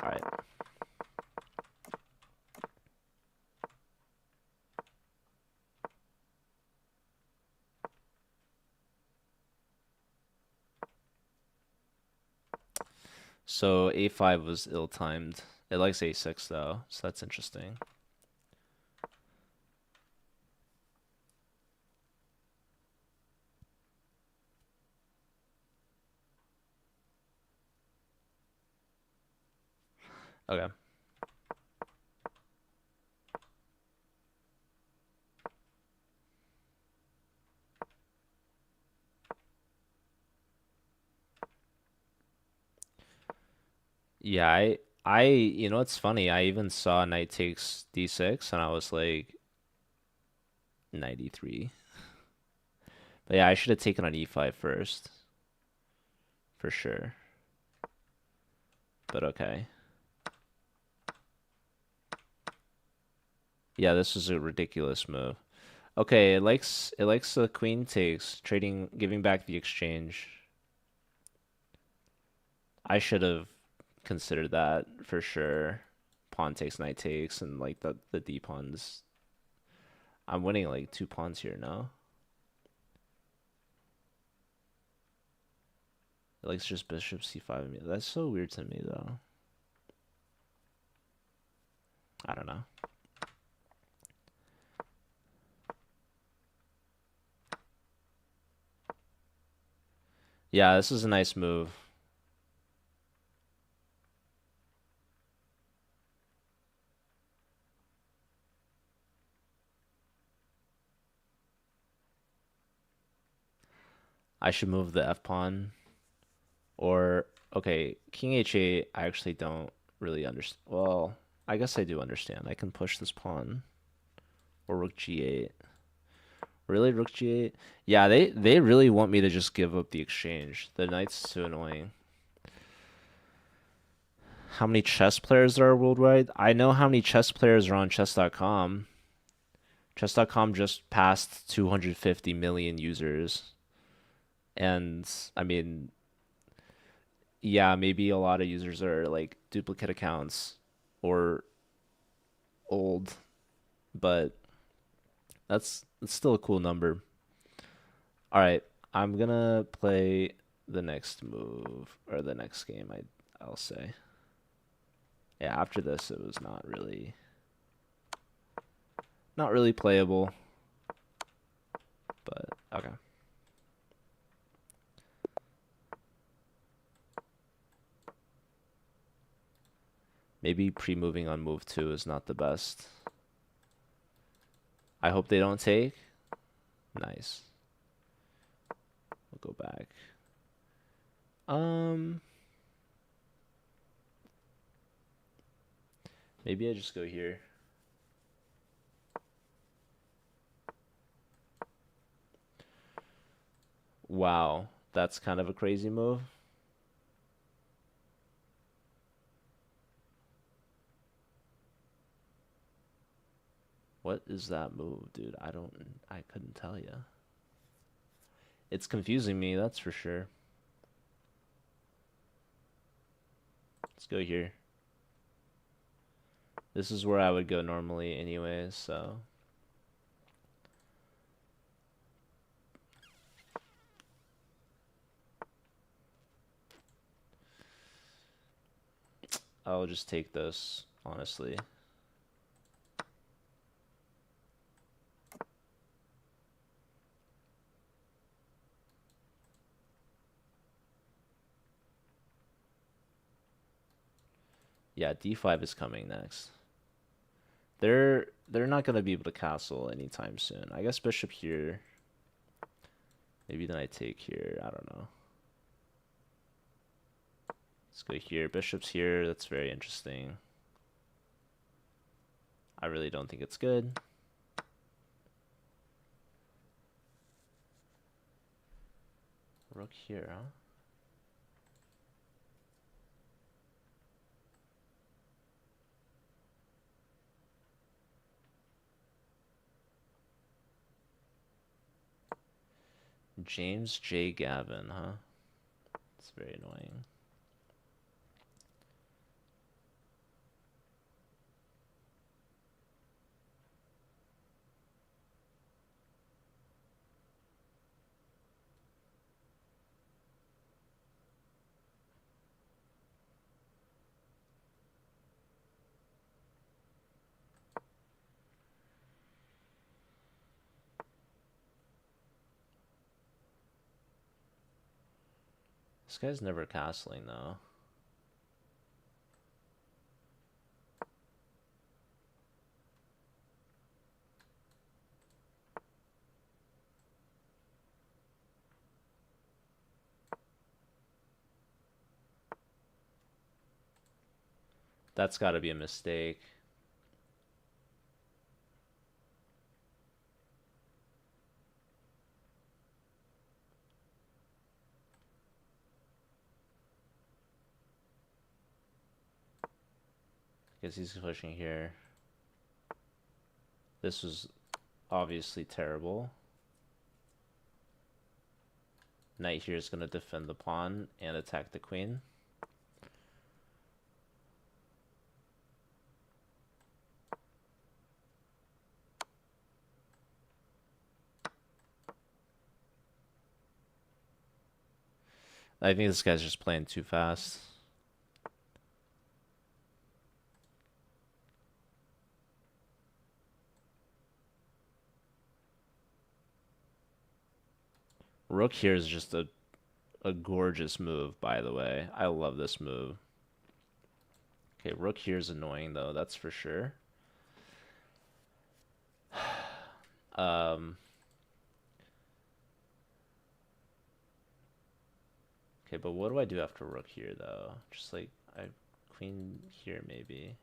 all right. So A5 was ill-timed. It likes A6 though, so that's interesting. Okay. Yeah, you know, it's funny. I even saw knight takes D6 and I was like 93. But yeah, I should have taken on E5 first. For sure. But okay. Yeah, this is a ridiculous move. Okay, it likes the queen takes, trading, giving back the exchange. I should have considered that for sure. Pawn takes, knight takes, and like the D pawns. I'm winning like 2 pawns here now. It likes just bishop C5. That's so weird to me though. I don't know. Yeah, this is a nice move. I should move the F pawn. Or, okay, king H8, I actually don't really understand. Well, I guess I do understand. I can push this pawn. Or rook G8. Really, rook G8? Yeah, they really want me to just give up the exchange. The knight's too annoying. How many chess players there are worldwide? I know how many chess players are on chess.com. Chess.com just passed 250 million users. And, I mean, yeah, maybe a lot of users are like duplicate accounts or old, but that's still a cool number. All right, I'm gonna play the next move or the next game, I'll say. Yeah, after this it was not really playable, but okay. Maybe pre-moving on move 2 is not the best. I hope they don't take. Nice. We'll go back. Maybe I just go here. Wow, that's kind of a crazy move. What is that move, dude? I couldn't tell you. It's confusing me, that's for sure. Let's go here. This is where I would go normally anyways, so. I'll just take this, honestly. Yeah, d5 is coming next. They're not gonna be able to castle anytime soon. I guess bishop here. Maybe then I take here. I don't know. Let's go here. Bishop's here. That's very interesting. I really don't think it's good. Rook here, huh? James J. Gavin, huh? It's very annoying. This guy's never castling, though. That's got to be a mistake. Because he's pushing here. This was obviously terrible. Knight here is going to defend the pawn and attack the queen. I think this guy's just playing too fast. Rook here is just a gorgeous move, by the way. I love this move. Okay, rook here is annoying, though. That's for sure. Okay, but what do I do after rook here, though? Just like, queen here, maybe.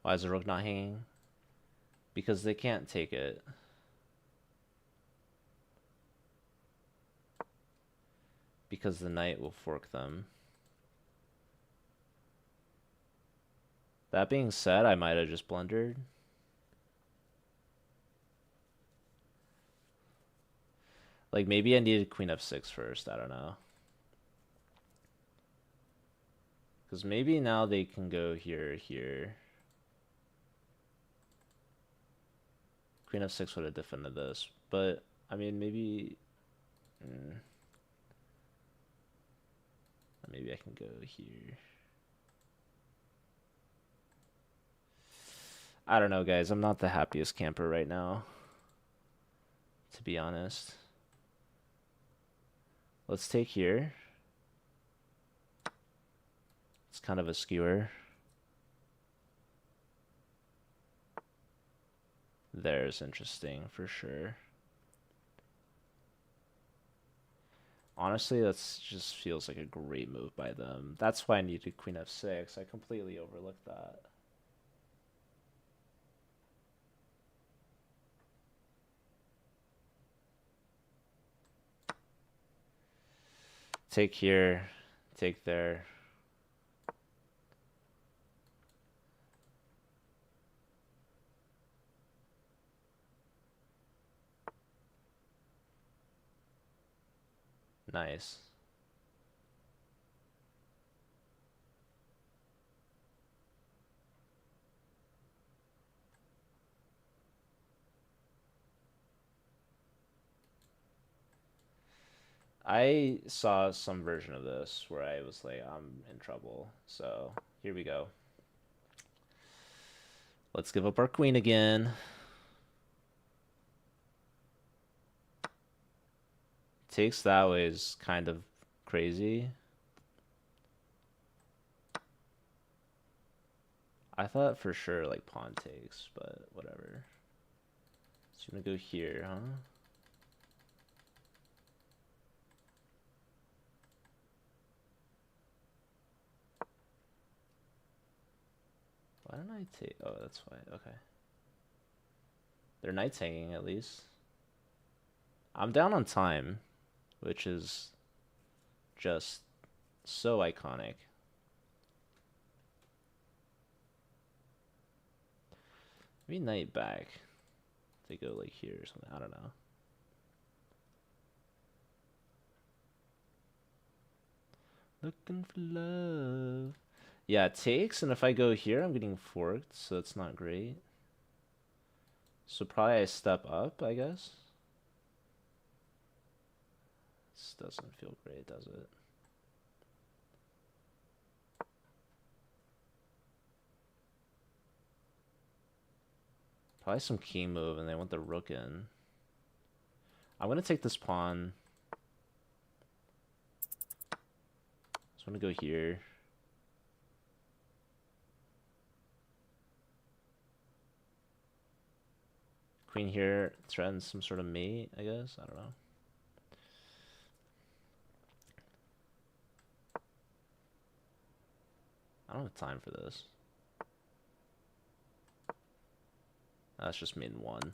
Why is the rook not hanging? Because they can't take it. Because the knight will fork them. That being said, I might have just blundered. Like, maybe I needed queen f6 first. I don't know. Because maybe now they can go here, here. Queen f6 would have defended this. But I mean, maybe maybe I can go here. I don't know, guys. I'm not the happiest camper right now, to be honest. Let's take here. It's kind of a skewer. There's interesting for sure. Honestly, that's just feels like a great move by them. That's why I needed queen f6. I completely overlooked that. Take here, take there. Nice. I saw some version of this where I was like, I'm in trouble. So here we go. Let's give up our queen again. Takes that way is kind of crazy. I thought for sure like pawn takes, but whatever. So I'm gonna go here, huh? Why don't I take? Oh, that's why. Okay. Their knight's hanging at least. I'm down on time, which is just so iconic. Maybe knight back. They go like here or something. I don't know. Looking for love. Yeah, it takes, and if I go here, I'm getting forked, so that's not great. So probably I step up, I guess. This doesn't feel great, does it? Probably some king move, and they want the rook in. I'm gonna take this pawn. Just want to go here. Queen here threatens some sort of mate, I guess. I don't know. I don't have time for this. That's just me in one.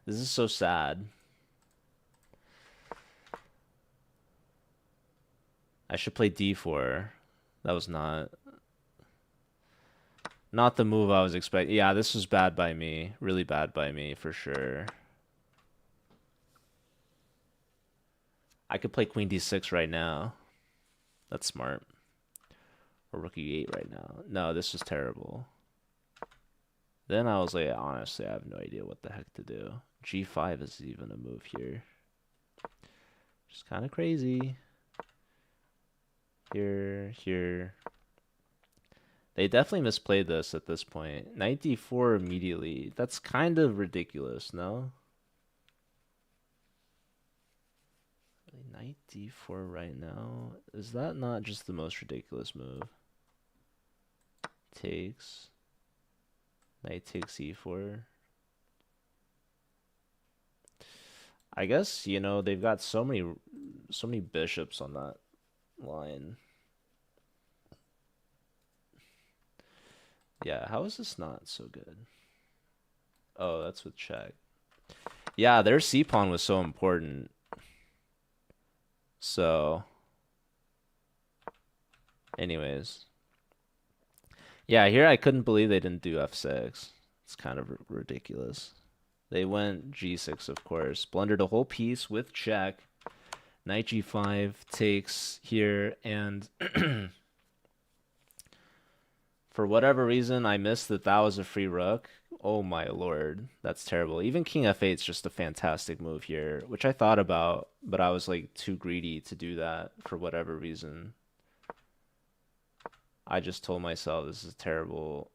This is so sad. I should play d4. That was not the move I was expecting. Yeah, this was bad by me. Really bad by me, for sure. I could play queen d6 right now. That's smart. Or rook e8 right now. No, this is terrible. Then I was like, honestly, I have no idea what the heck to do. g5 is even a move here. Just kind of crazy. Here. They definitely misplayed this at this point. Knight d4 immediately. That's kind of ridiculous, no? Knight d4 right now? Is that not just the most ridiculous move? Takes. Knight takes e4. I guess, you know, they've got so many bishops on that line. Yeah, how is this not so good? Oh, that's with check. Yeah, their c-pawn was so important. So, anyways. Yeah, here I couldn't believe they didn't do f6. It's kind of ridiculous. They went g6, of course. Blundered a whole piece with check. Knight g5 takes here, and For whatever reason, I missed that that was a free rook. Oh my lord, that's terrible. Even King F8 is just a fantastic move here, which I thought about, but I was like too greedy to do that for whatever reason. I just told myself this is terrible.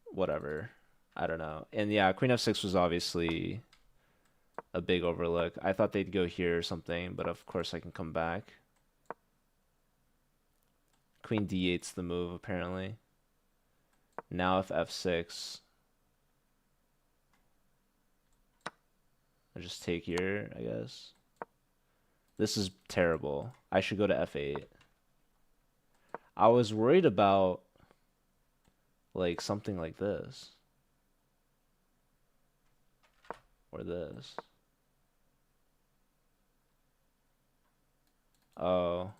Whatever. I don't know. And yeah, Queen F6 was obviously a big overlook. I thought they'd go here or something, but of course I can come back. Queen D8's the move, apparently. Now if F6, I just take here, I guess. This is terrible. I should go to F8. I was worried about like something like this. Or this. Oh.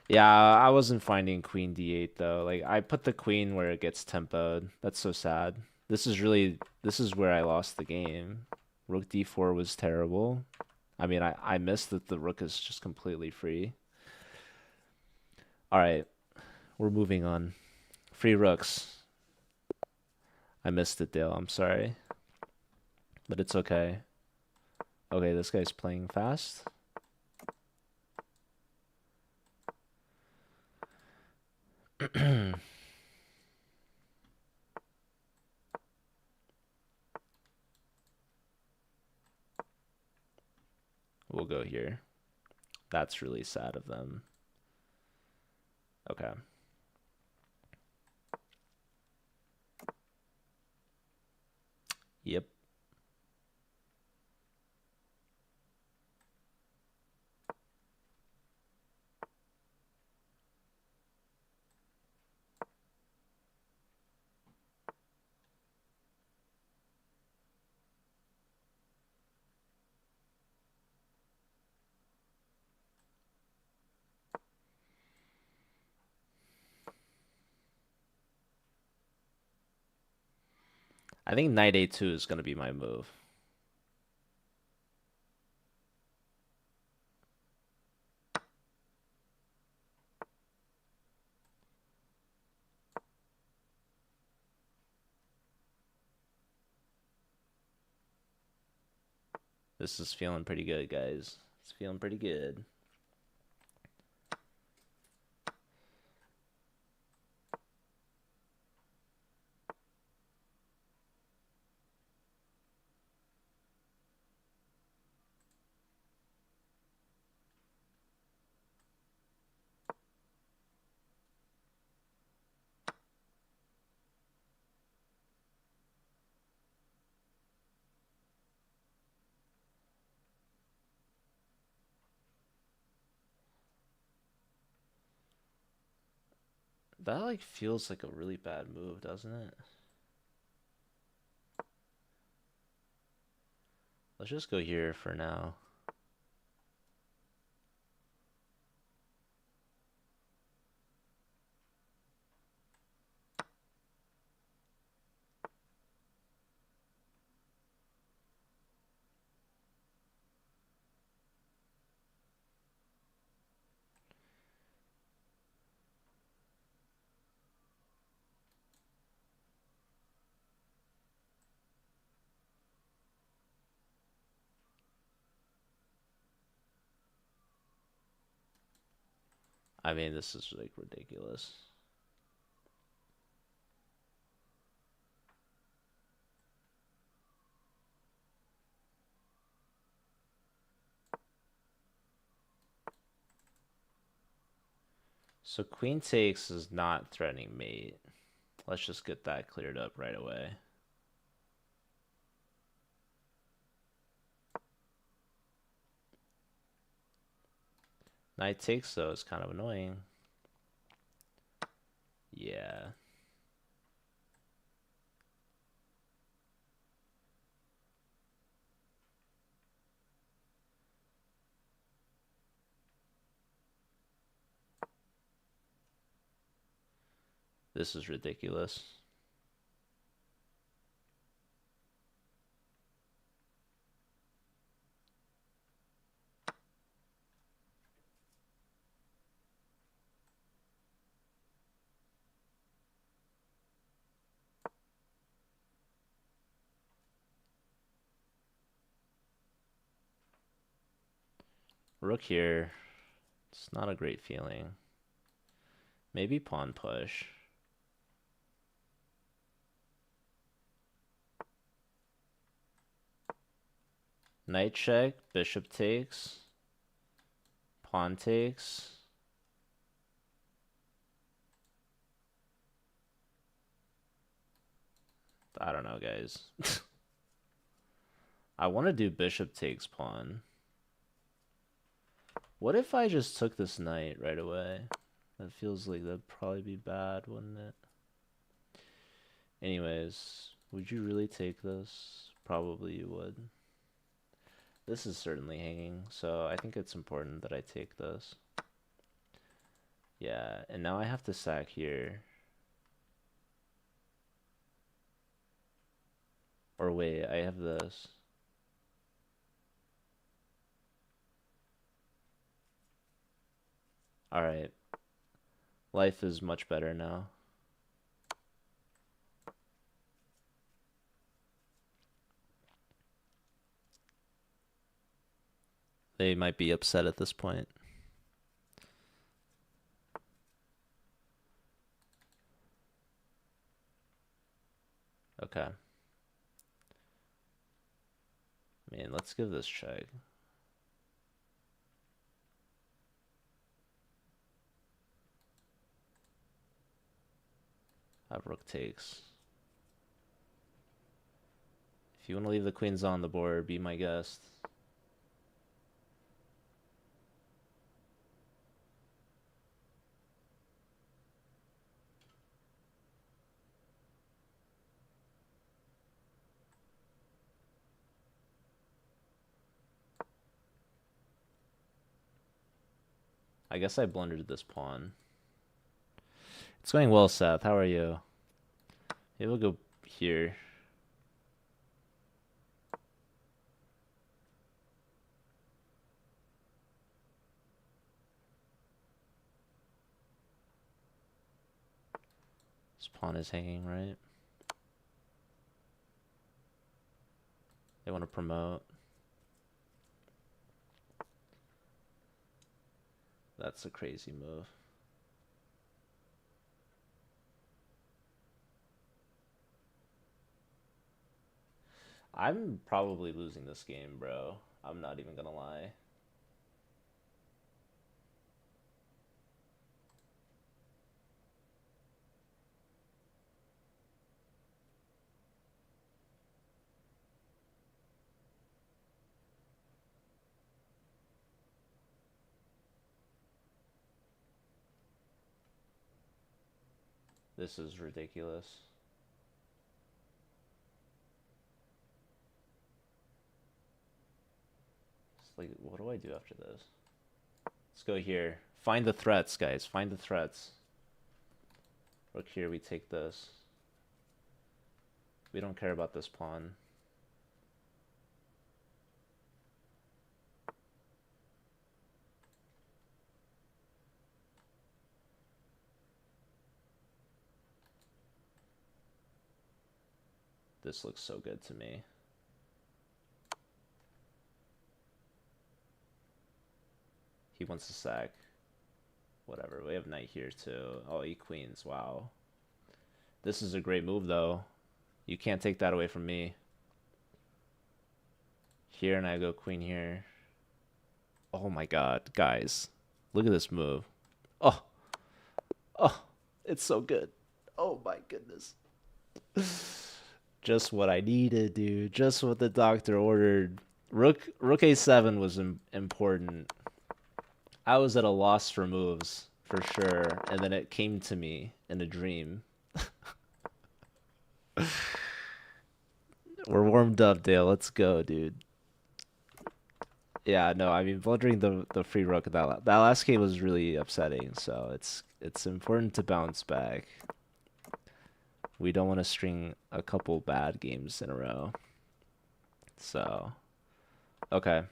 Yeah, I wasn't finding Queen D8 though. Like I put the queen where it gets tempoed. That's so sad. This is where I lost the game. Rook D4 was terrible. I mean, I missed that the rook is just completely free. All right, we're moving on. Free rooks. I missed it, Dale. I'm sorry. But it's okay. Okay, this guy's playing fast. We'll go here. That's really sad of them. Okay. Yep. I think knight a2 is going to be my move. This is feeling pretty good, guys. It's feeling pretty good. That like feels like a really bad move, doesn't it? Let's just go here for now. I mean, this is like ridiculous. So queen takes is not threatening mate. Let's just get that cleared up right away. Knight takes, though, is kind of annoying. Yeah. This is ridiculous. Rook here. It's not a great feeling. Maybe pawn push. Knight check, bishop takes, pawn takes. I don't know, guys. I want to do bishop takes pawn. What if I just took this knight right away? That feels like that'd probably be bad, wouldn't it? Anyways, would you really take this? Probably you would. This is certainly hanging, so I think it's important that I take this. Yeah, and now I have to sack here. Or wait, I have this. Alright. Life is much better now. They might be upset at this point. Okay. Man, let's give this check. Have rook takes. If you want to leave the queens on the board, be my guest. I guess I blundered this pawn. It's going well, Seth. How are you? Maybe we'll go here. This pawn is hanging, right? They want to promote. That's a crazy move. I'm probably losing this game, bro. I'm not even gonna lie. This is ridiculous. It's like, what do I do after this? Let's go here. Find the threats, guys. Find the threats. Look here, we take this. We don't care about this pawn. This looks so good to me. He wants to sack. Whatever, we have knight here too. Oh, he queens, wow. This is a great move though. You can't take that away from me. Here, and I go queen here. Oh my god, guys. Look at this move. Oh. Oh, it's so good. Oh my goodness. Just what I needed, dude. Just what the doctor ordered. Rook a7 was important. I was at a loss for moves, for sure. And then it came to me in a dream. We're warmed up, Dale. Let's go, dude. Yeah, no, I mean, blundering the free rook that last game was really upsetting. So it's important to bounce back. We don't want to string a couple bad games in a row. So, okay.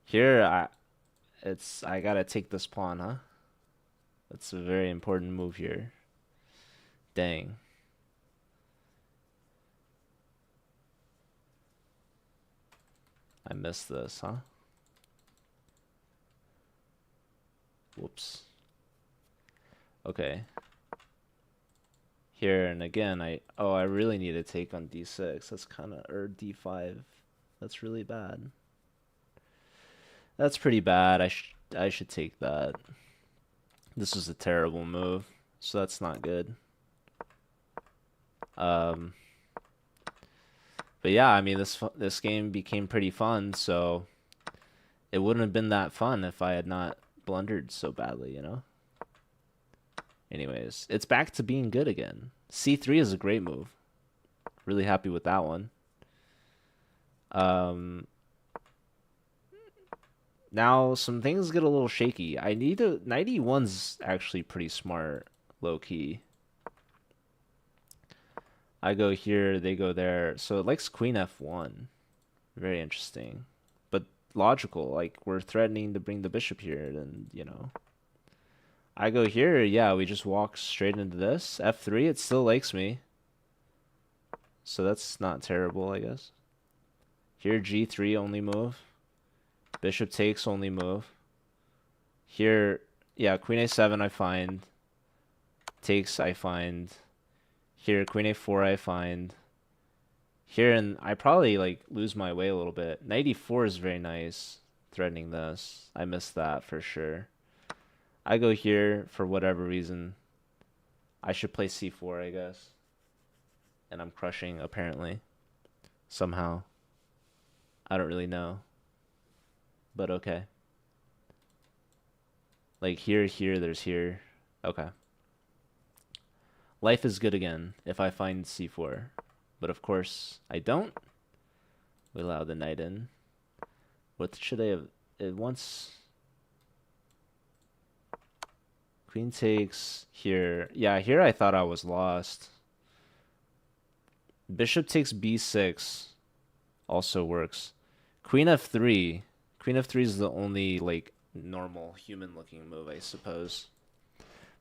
Here, I gotta take this pawn, huh? That's a very important move here. Dang. I missed this, huh? Whoops. Okay. Here, and again, I really need to take on d6. That's kind of, or d5. That's really bad. That's pretty bad. I should take that. This is a terrible move, so that's not good. Um, but yeah, I mean, this game became pretty fun, so it wouldn't have been that fun if I had not blundered so badly, you know? Anyways, it's back to being good again. C3 is a great move. Really happy with that one. Now some things get a little shaky. I need to 91's actually pretty smart, low key. I go here, they go there. So it likes queen f1. Very interesting. But logical, like we're threatening to bring the bishop here, and you know. I go here, yeah, we just walk straight into this. F3, it still likes me. So that's not terrible, I guess. Here, G3 only move. Bishop takes only move. Here, yeah, Queen A7 I find. Takes I find. Here, Queen A4 I find. Here, and I probably like lose my way a little bit. Knight E4 is very nice, threatening this. I missed that for sure. I go here for whatever reason. I should play C4, I guess. And I'm crushing, apparently. Somehow. I don't really know. But okay. Like here, there's here. Okay. Life is good again if I find C4. But of course, I don't. We allow the knight in. What should I have? It wants... Queen takes here. Yeah, here I thought I was lost. Bishop takes b6 also works. Queen f3. Queen f3 is the only like normal human looking move, I suppose.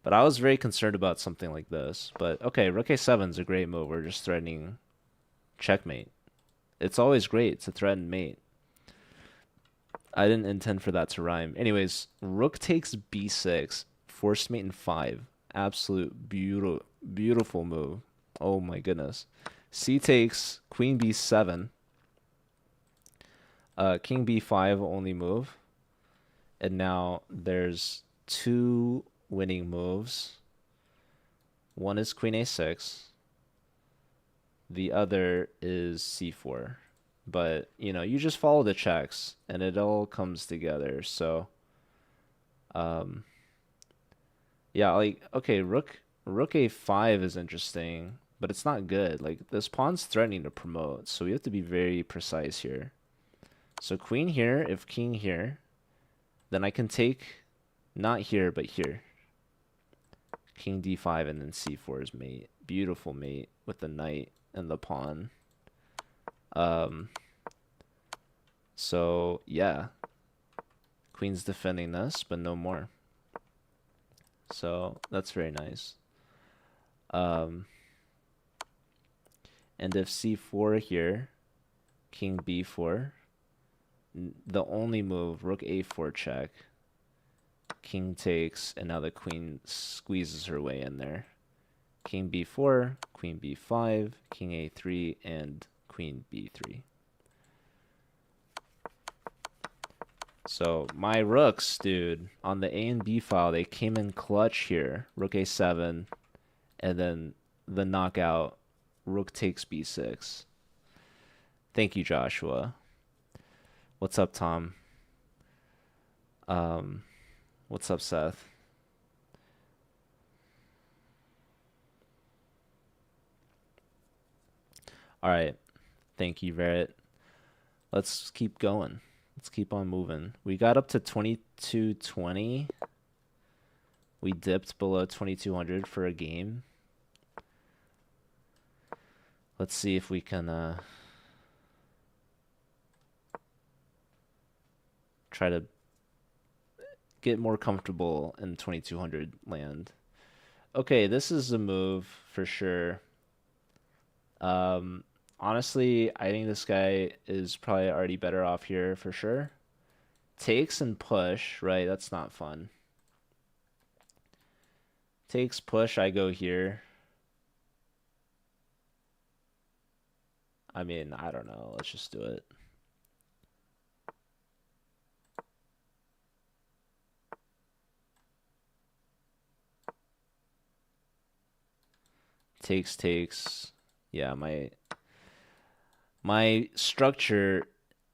But I was very concerned about something like this. But okay, rook a7 is a great move. We're just threatening checkmate. It's always great to threaten mate. I didn't intend for that to rhyme. Anyways, rook takes b6. Forced mate in 5. Absolute beautiful move. Oh my goodness. C takes, queen b7. King b5 only move. And now there's 2 winning moves. One is queen a6. The other is c4. But, you know, you just follow the checks and it all comes together. So, yeah, like, okay, rook a5 is interesting, but it's not good. Like, this pawn's threatening to promote, so we have to be very precise here. So queen here, if king here, then I can take not here, but here. King d5 and then c4 is mate. Beautiful mate with the knight and the pawn. So, yeah. Queen's defending this, but no more. So that's very nice. And if c4 here, king b4, the only move, rook a4 check, king takes, and now the queen squeezes her way in there. King b4, queen b5, king a3, and queen b3. So my rooks, dude, on the A and B file, they came in clutch here. Rook a7, and then the knockout, rook takes b6. Thank you, Joshua. What's up, Tom? What's up, Seth? All right. Thank you, Verret. Let's keep going. Let's keep on moving. We got up to 2220. We dipped below 2200 for a game. Let's see if we can try to get more comfortable in 2200 land. Okay, this is a move for sure. Honestly, I think this guy is probably already better off here for sure. Takes and push, right? That's not fun. Takes push, I go here. I mean, I don't know. Let's just do it. Takes. Yeah, my structure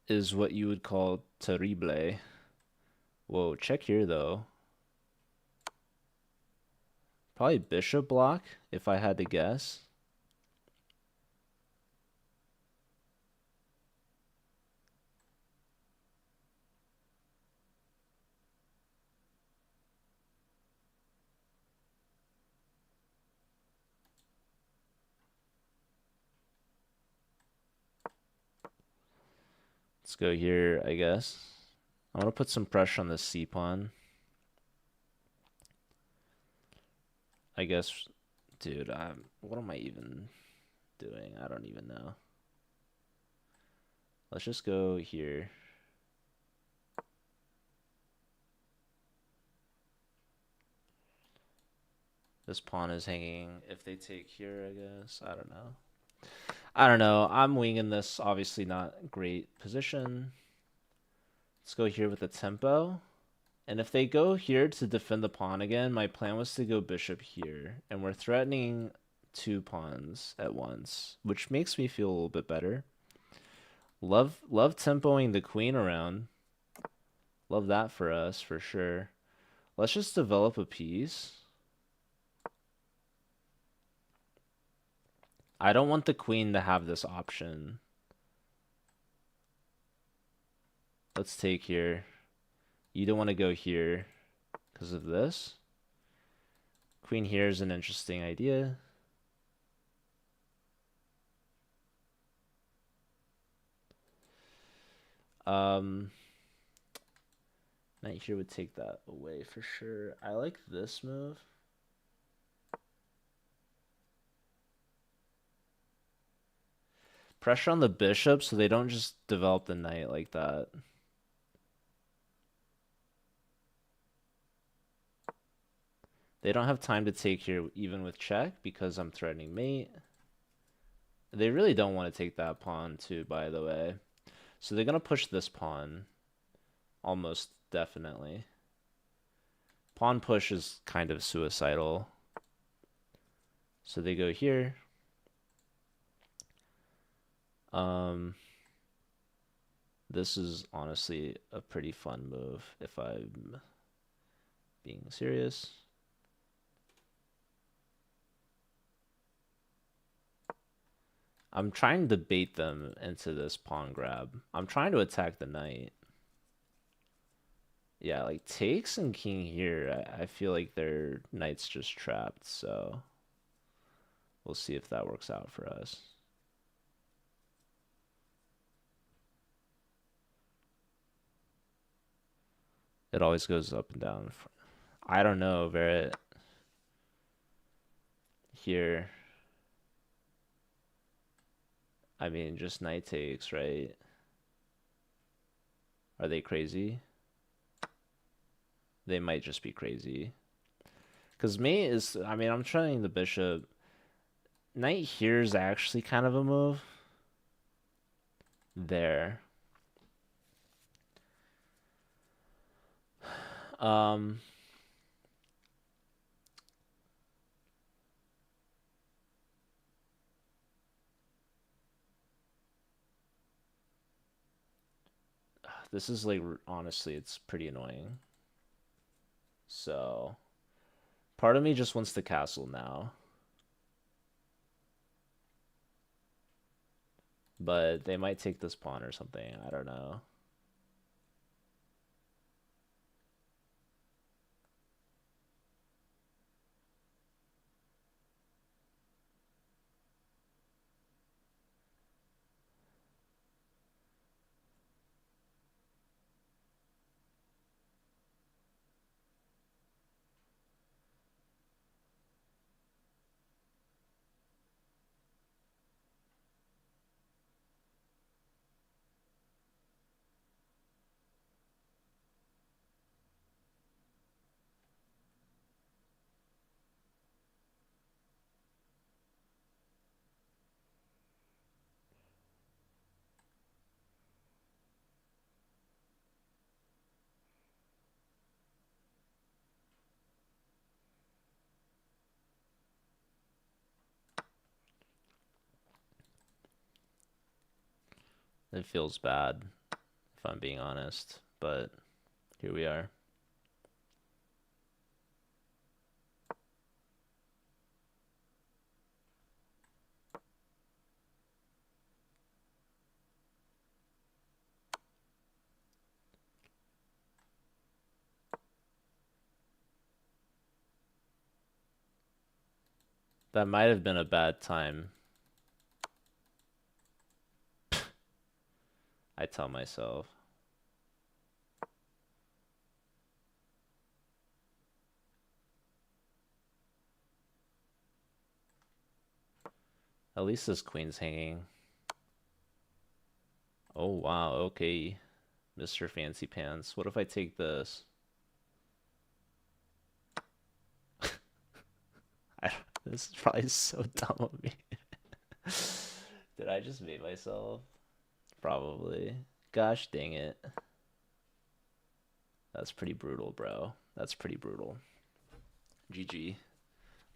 is what you would call terrible. Whoa, check here though. Probably bishop block, if I had to guess. Let's go here, I guess. I want to put some pressure on the C pawn. I guess, dude, what am I even doing? I don't even know. Let's just go here. This pawn is hanging. If they take here, I guess. I don't know. I don't know. I'm winging this. Obviously not great position. Let's go here with the tempo. And if they go here to defend the pawn again, my plan was to go bishop here. And we're threatening 2 pawns at once, which makes me feel a little bit better. Love tempoing the queen around. Love that for us, for sure. Let's just develop a piece. I don't want the queen to have this option. Let's take here. You don't want to go here because of this. Queen here is an interesting idea. Knight here would take that away for sure. I like this move. Pressure on the bishop so they don't just develop the knight like that. They don't have time to take here even with check because I'm threatening mate. They really don't want to take that pawn too, by the way. So they're going to push this pawn. Almost definitely. Pawn push is kind of suicidal. So they go here. This is honestly a pretty fun move if I'm being serious. I'm trying to bait them into this pawn grab. I'm trying to attack the knight. Yeah, like takes and king here, I feel like their knight's just trapped, so we'll see if that works out for us. It always goes up and down. I don't know, Barrett. Here. I mean, just knight takes, right? Are they crazy? They might just be crazy. Because mate is, I mean, I'm trying the bishop. Knight here is actually kind of a move. There. This is like, honestly, it's pretty annoying. So, part of me just wants the castle now. But they might take this pawn or something. I don't know. It feels bad, if I'm being honest, but here we are. That might have been a bad time, I tell myself. At least this queen's hanging. Oh, wow, okay. Mr. Fancy Pants. What if I take this? This is probably so dumb of me. Did I just mate myself? Probably. Gosh dang it. That's pretty brutal, bro. That's pretty brutal. GG.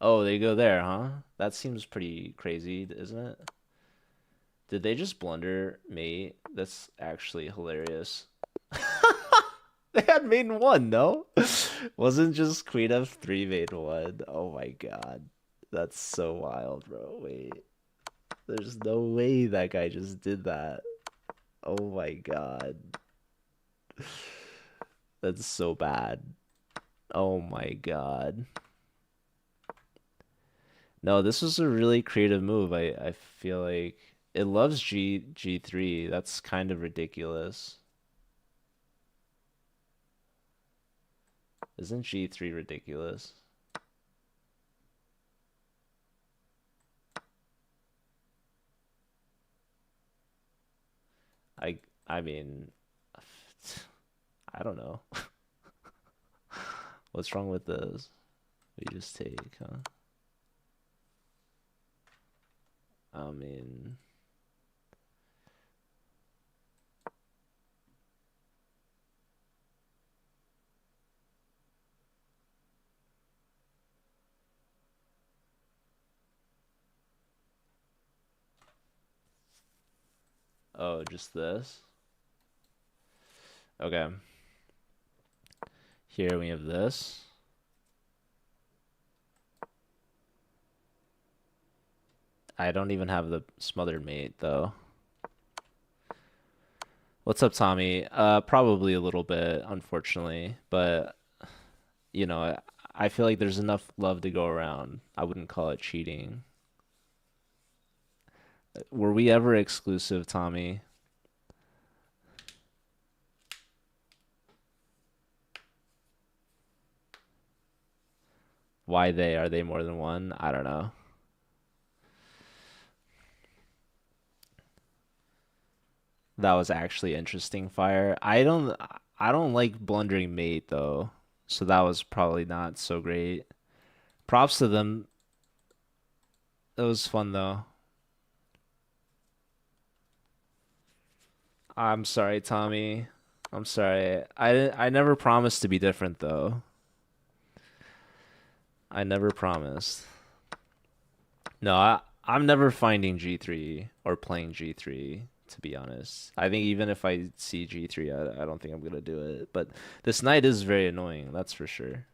Oh, they go there, huh? That seems pretty crazy, isn't it? Did they just blunder mate? That's actually hilarious. They had mate in one, no? Wasn't just queen f3 mate in one. Oh my god. That's so wild, bro. Wait. There's no way that guy just did that. Oh my god. That's so bad. Oh my god. No, this was a really creative move. I feel like it loves G3. That's kind of ridiculous. Isn't G3 ridiculous? I mean, I don't know. What's wrong with this? We just take, huh? I mean, oh, just this? Okay. Here we have this. I don't even have the smothered mate, though. What's up, Tommy? Probably a little bit, unfortunately, but you know, I feel like there's enough love to go around. I wouldn't call it cheating. Were we ever exclusive, Tommy? Why they? Are they more than one? I don't know. That was actually interesting, Fire. I don't like blundering mate though. So that was probably not so great. Props to them. It was fun though. I'm sorry, Tommy. I'm sorry. I never promised to be different though. I never promised. No, I'm never finding G3 or playing G3, to be honest. I think even if I see G3, I don't think I'm gonna do it. But this knight is very annoying, that's for sure.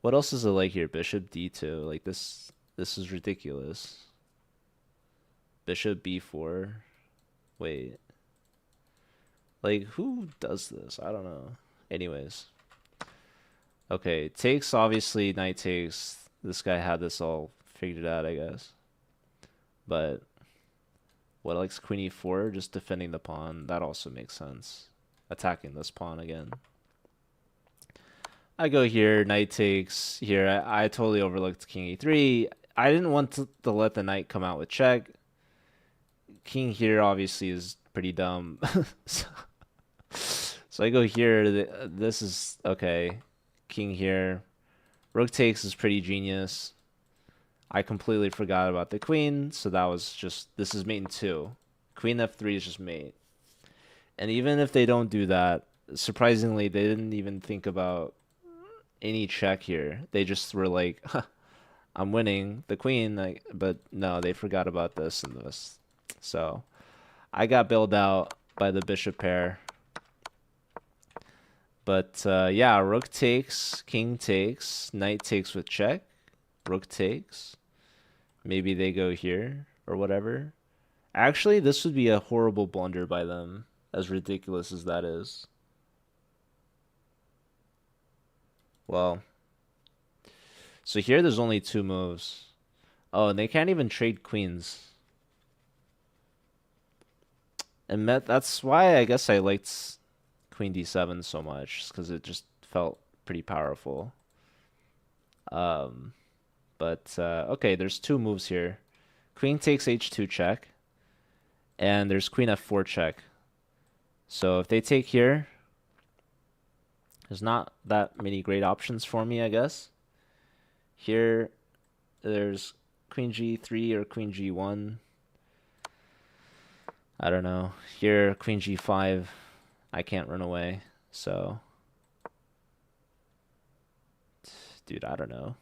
What else is it like here? Bishop D2. Like this is ridiculous. Bishop B4. Wait. Like who does this? I don't know. Anyways. Okay, takes obviously knight takes. This guy had this all figured out, I guess. But what likes queen e4? Just defending the pawn. That also makes sense. Attacking this pawn again. I go here, knight takes. Here, I totally overlooked king e3. I didn't want to let the knight come out with check. King here obviously is pretty dumb. So I go here. This is okay. King here. Rook takes is pretty genius. I completely forgot about the queen, so that was just, this is mate in 2. Queen f3 is just mate. And even if they don't do that, surprisingly, they didn't even think about any check here. They just were like, huh, I'm winning the queen, like, but no, they forgot about this and this. So I got bailed out by the bishop pair. But yeah, rook takes, king takes, knight takes with check, rook takes. Maybe they go here or whatever. Actually, this would be a horrible blunder by them, as ridiculous as that is. Well, so here there's only two moves. Oh, and they can't even trade queens. And that's why I guess I liked queen d7 so much, because it just felt pretty powerful. But okay, there's two moves here. Queen takes h2 check, and there's queen f4 check. So if they take here, there's not that many great options for me, I guess. Here, there's queen g3 or queen g1. I don't know. Here, queen g5. I can't run away, so... Dude, I don't know.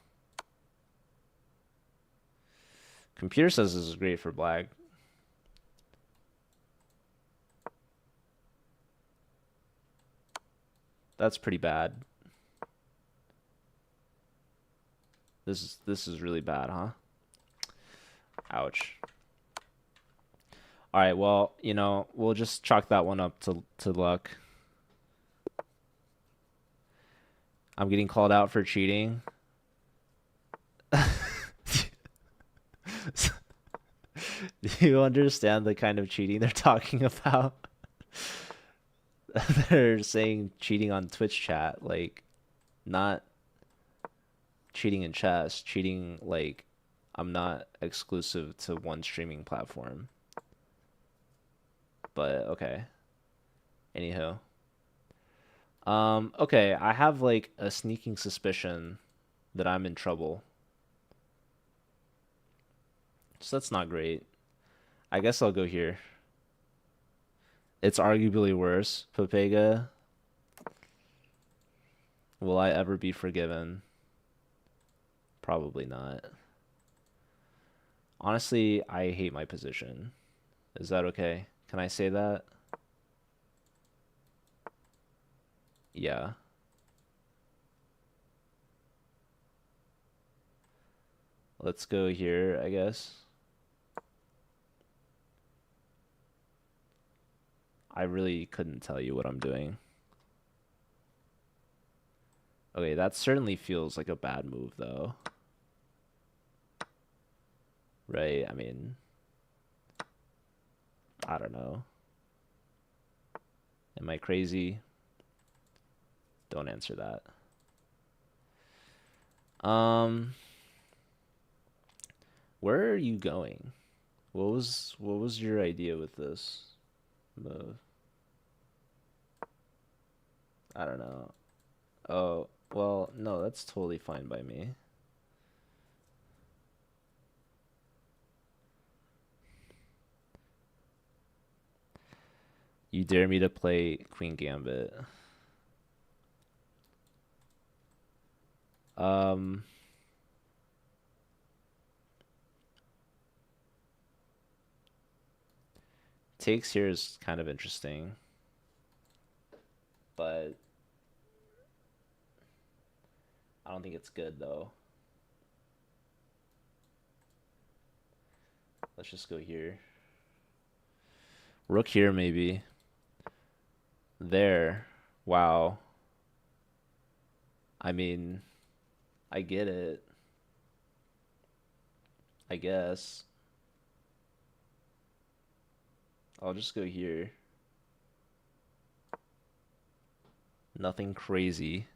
Computer says this is great for black. That's pretty bad. This is really bad, huh? Ouch. All right, well, you know, we'll just chalk that one up to luck. I'm getting called out for cheating. Do you understand the kind of cheating they're talking about? They're saying cheating on Twitch chat, like not cheating in chess, cheating like I'm not exclusive to one streaming platform. But okay. Anywho. Okay, I have like a sneaking suspicion that I'm in trouble. So that's not great. I guess I'll go here. It's arguably worse. Pepega. Will I ever be forgiven? Probably not. Honestly, I hate my position. Is that okay? Can I say that? Yeah. Let's go here, I guess. I really couldn't tell you what I'm doing. Okay, that certainly feels like a bad move, though. Right? I mean, I don't know. Am I crazy? Don't answer that. Where are you going? What was your idea with this move? I don't know. Oh, well, no, that's totally fine by me. You dare me to play Queen Gambit. Takes here is kind of interesting. But I don't think it's good, though. Let's just go here. Rook here, maybe. There. Wow. I mean, I get it. I guess. I'll just go here. Nothing crazy.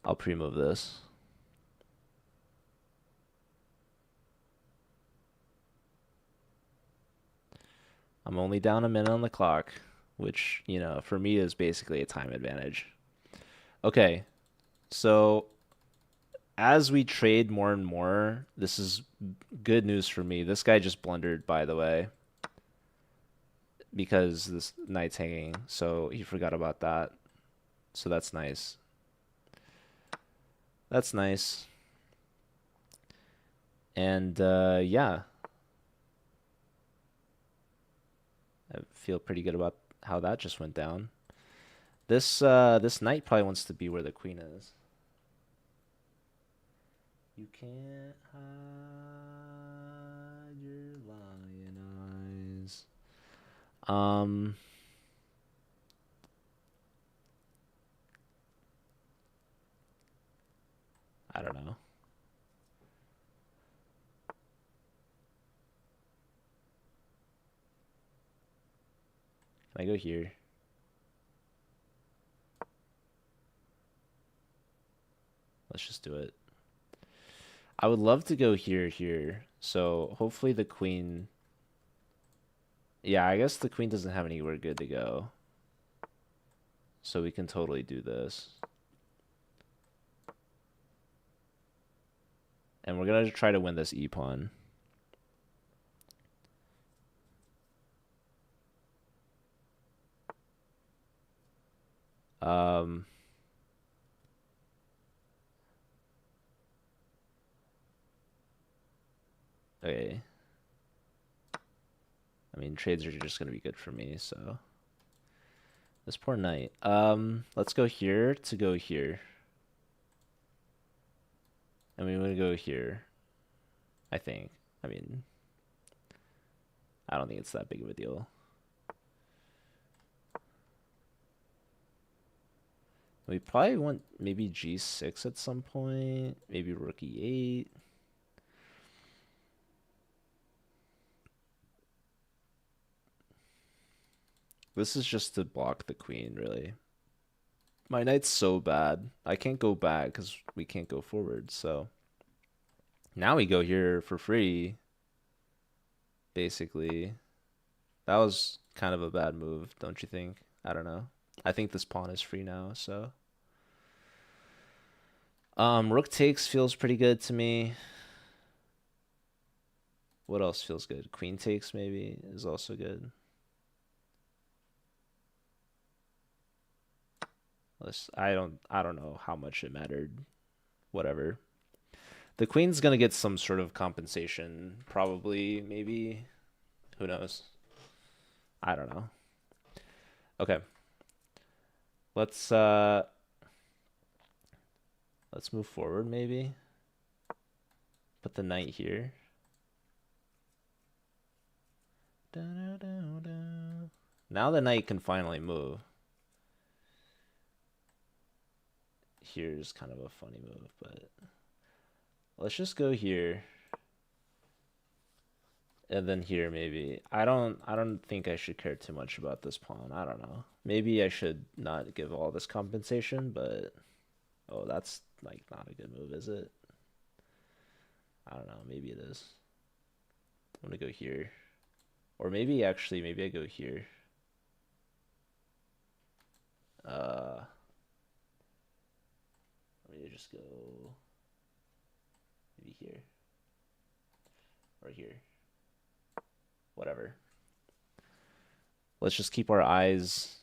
I'll pre-move this. I'm only down a minute on the clock, which, you know, for me is basically a time advantage. Okay, so as we trade more and more, this is good news for me. This guy just blundered, by the way, because this knight's hanging, so he forgot about that. So that's nice. That's nice. And yeah. feel pretty good about how that just went down. This knight probably wants to be where the queen is. You can't hide your lion eyes. I don't know. Can I go here? Let's just do it. I would love to go here. So hopefully the queen... Yeah, I guess the queen doesn't have anywhere good to go. So we can totally do this. And we're going to try to win this e-pawn. Okay. I mean, trades are just going to be good for me, so... This poor knight. Let's go here to go here. And we want to go here, I think. I mean, I don't think it's that big of a deal. We probably want maybe g6 at some point. Maybe rook e8. This is just to block the queen, really. My knight's so bad. I can't go back because we can't go forward, so... Now we go here for free, basically. That was kind of a bad move, don't you think? I don't know. I think this pawn is free now, so... Rook takes feels pretty good to me. What else feels good? Queen takes maybe is also good. I don't know how much it mattered. Whatever. The queen's gonna get some sort of compensation, probably, maybe. Who knows? I don't know. Okay. Let's move forward maybe. Put the knight here. Now the knight can finally move. Here's kind of a funny move, but let's just go here. And then here maybe. I don't think I should care too much about this pawn. I don't know. Maybe I should not give all this compensation, but oh, that's like not a good move, is it? I don't know, maybe it is. I'm gonna go here. Or maybe actually maybe I go here. Let me just go maybe here. Or here. Whatever. Let's just keep our eyes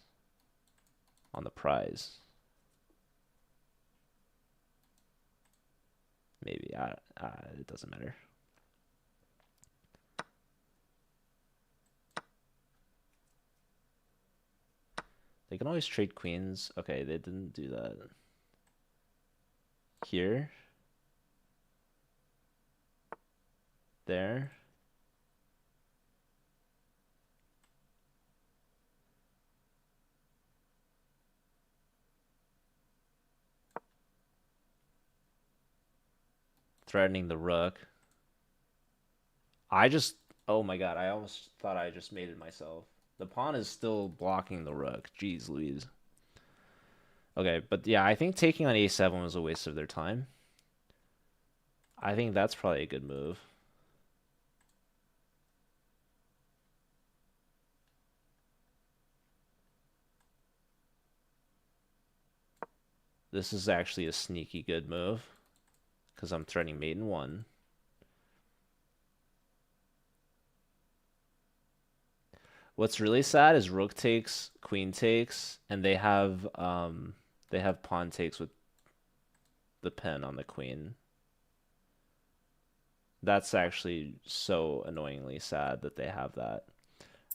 on the prize. Maybe. It doesn't matter. They can always trade queens. Okay, they didn't do that. Here. There. Threatening the rook. Oh my god, I almost thought I just made it myself. The pawn is still blocking the rook. Jeez Louise. Okay, but yeah, I think taking on a7 was a waste of their time. I think that's probably a good move. This is actually a sneaky good move because I'm threatening mate in 1. What's really sad is rook takes, queen takes, and they have pawn takes with the pin on the queen. That's actually so annoyingly sad that they have that.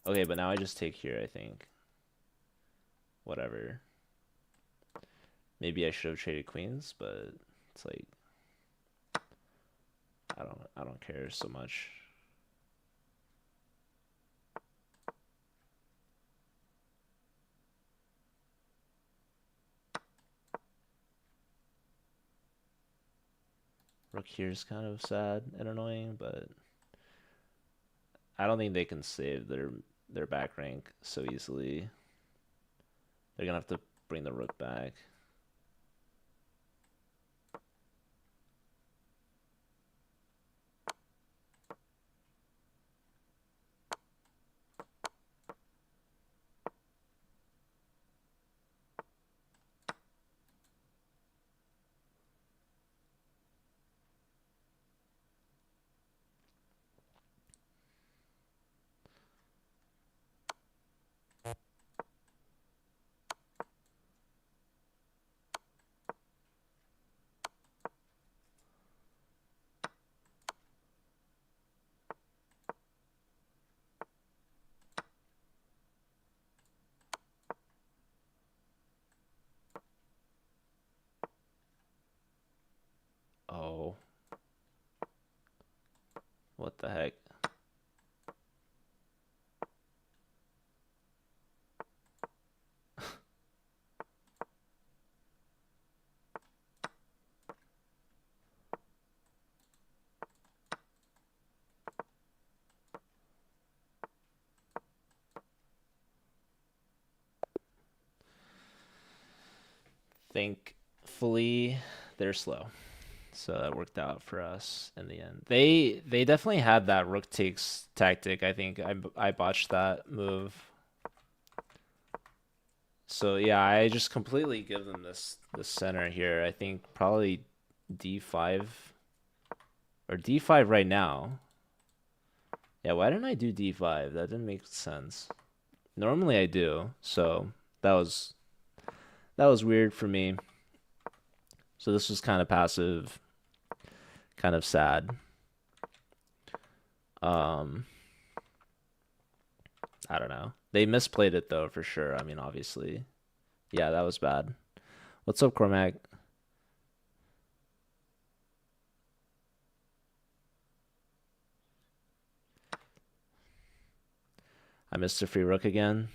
Okay, but now I just take here, I think. Whatever. Maybe I should have traded queens, but it's like I don't care so much. Rook here is kind of sad and annoying, but I don't think they can save their back rank so easily. They're gonna have to bring the rook back. Oh, what the heck? Thankfully, they're slow. So that worked out for us in the end. They definitely had that rook takes tactic. I think I botched that move. So yeah, I just completely give them this center here. I think probably d5 or d5 right now. Yeah, why didn't I do d5? That didn't make sense. Normally I do. So that was weird for me. So this was kind of passive, kind of sad. Um I don't know. They misplayed it though, for sure. I mean, obviously. Yeah, that was bad. What's up, Cormac? I missed a free rook again.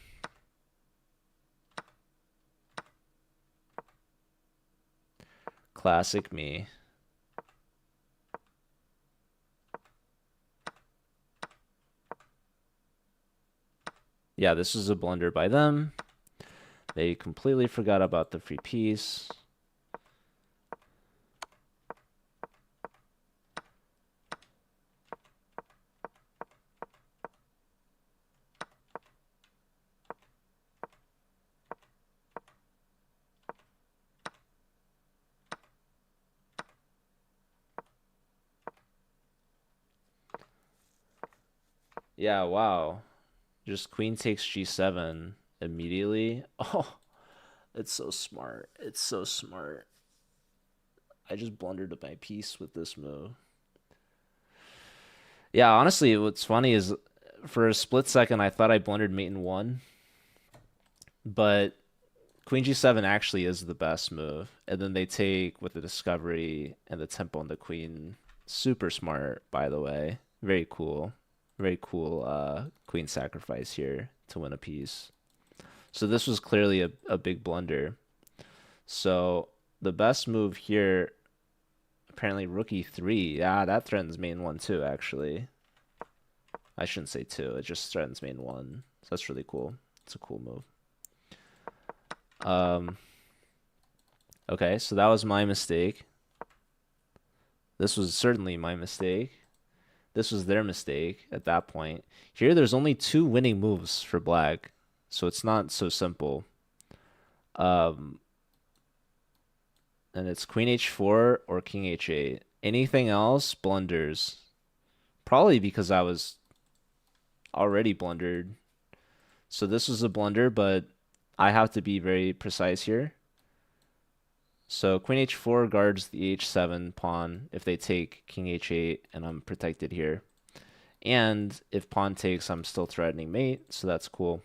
Classic me. Yeah, this was a blunder by them. They completely forgot about the free piece. Yeah, wow. Just queen takes g7 immediately. Oh, it's so smart. It's so smart. I just blundered my piece with this move. Yeah, honestly, what's funny is for a split second I thought I blundered mate in one, but queen g7 actually is the best move. And then they take with the discovery and the tempo on the queen. Super smart, by the way. Very cool. Very cool queen sacrifice here to win a piece. So this was clearly a big blunder. So the best move here, apparently rook e3. Yeah, that threatens main one too, actually. I shouldn't say two. It just threatens main one. So that's really cool. It's a cool move. Okay, so that was my mistake. This was certainly my mistake. This was their mistake at that point. Here, there's only two winning moves for black, so it's not so simple. And it's queen h4 or king h8. Anything else, blunders. Probably because I was already blundered. So this was a blunder, but I have to be very precise here. So queen h4 guards the h7 pawn if they take king h8, and I'm protected here. And if pawn takes, I'm still threatening mate, so that's cool.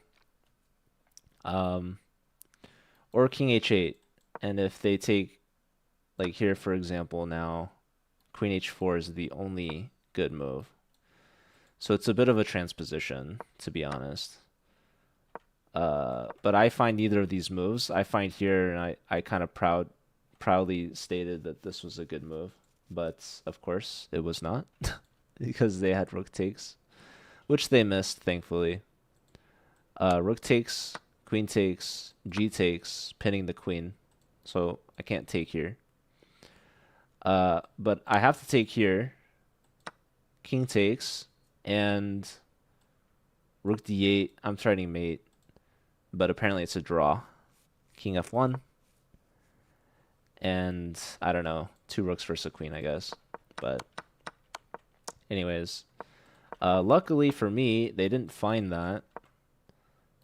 Or king h8. And if they take, like here, for example, now queen h4 is the only good move. So it's a bit of a transposition, to be honest. But I find neither of these moves. I find here, and I kind of proudly stated that this was a good move. But of course, it was not because they had rook takes, which they missed, thankfully. Rook takes, queen takes, g takes, pinning the queen. So I can't take here. But I have to take here. King takes, and rook d8. I'm threatening mate, but apparently it's a draw. King f1. And I don't know, 2 rooks versus a queen, I guess. But anyways, luckily for me, they didn't find that.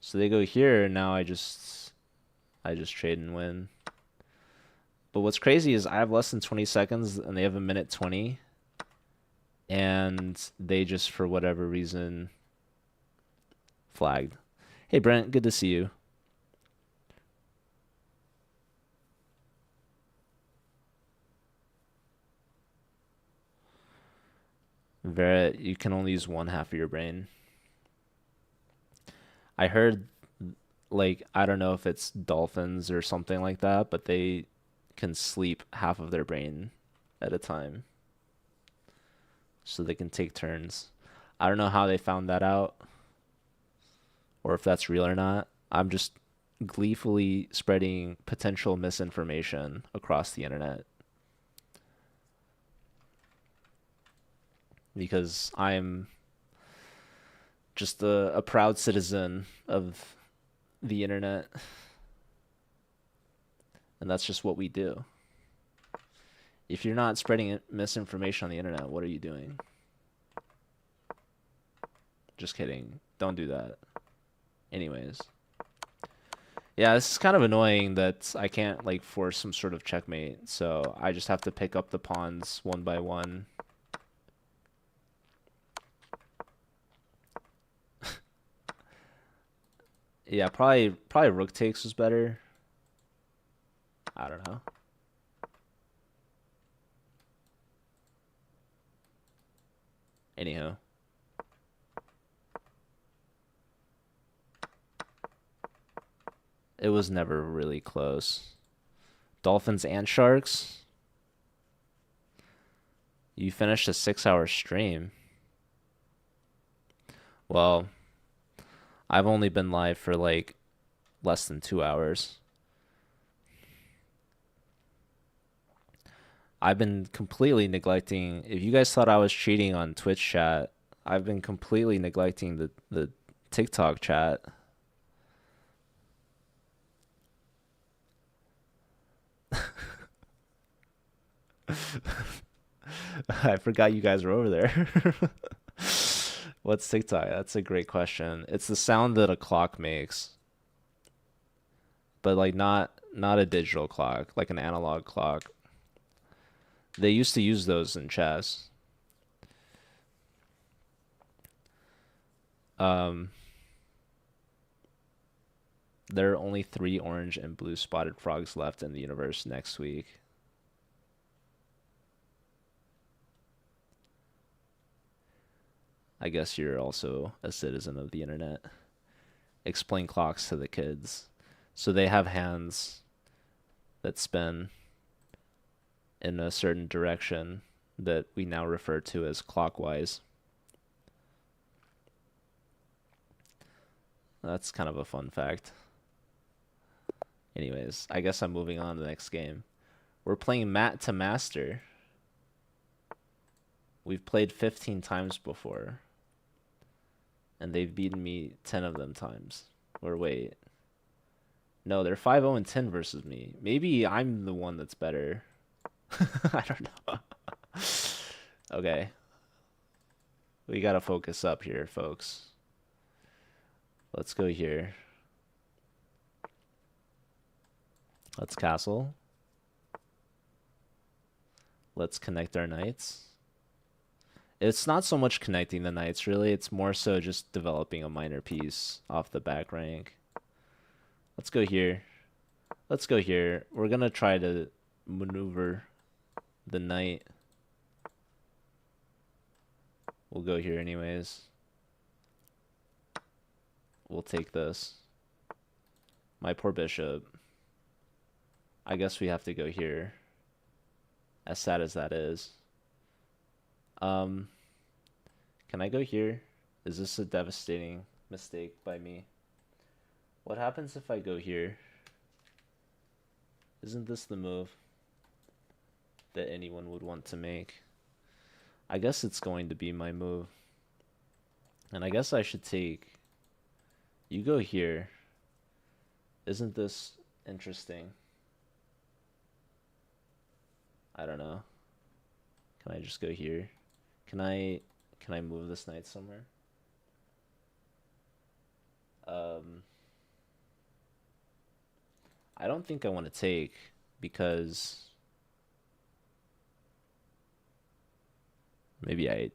So they go here, and now I just trade and win. But what's crazy is I have less than 20 seconds, and they have a minute 20. And they just, for whatever reason, flagged. Hey, Brent, good to see you. Vera, you can only use one half of your brain. I heard, like, I don't know if it's dolphins or something like that, but they can sleep half of their brain at a time. So they can take turns. I don't know how they found that out or if that's real or not. I'm just gleefully spreading potential misinformation across the internet because I'm just a proud citizen of the internet, and that's just what we do. If you're not spreading misinformation on the internet, what are you doing? Just kidding. Don't do that. Anyways. Yeah, this is kind of annoying that I can't like force some sort of checkmate, so I just have to pick up the pawns one by one. Yeah, probably rook takes was better. I don't know. Anyhow. It was never really close. Dolphins and Sharks. You finished a 6-hour stream. Well, I've only been live for like less than 2 hours. I've been completely neglecting. If you guys thought I was cheating on Twitch chat, I've been completely neglecting the TikTok chat. I forgot you guys were over there. What's TikTok? That's a great question. It's the sound that a clock makes, but like not a digital clock, like an analog clock. They used to use those in chess. There are only 3 orange and blue spotted frogs left in the universe next week. I guess you're also a citizen of the internet. Explain clocks to the kids. So they have hands that spin in a certain direction that we now refer to as clockwise. That's kind of a fun fact. Anyways, I guess I'm moving on to the next game. We're playing Mat to Master. We've played 15 times before. And they've beaten me 10 of them times. Or wait. No, they're 5-0 and 10 versus me. Maybe I'm the one that's better. I don't know. Okay. We gotta focus up here, folks. Let's go here. Let's castle. Let's connect our knights. It's not so much connecting the knights, really. It's more so just developing a minor piece off the back rank. Let's go here. Let's go here. We're gonna try to maneuver the knight. We'll go here anyways. We'll take this. My poor bishop. I guess we have to go here. As sad as that is. Can I go here? Is this a devastating mistake by me? What happens if I go here? Isn't this the move that anyone would want to make? I guess it's going to be my move. And I guess I should take... You go here. Isn't this interesting? I don't know. Can I just go here? Can I move this knight somewhere? I don't think I want to take because maybe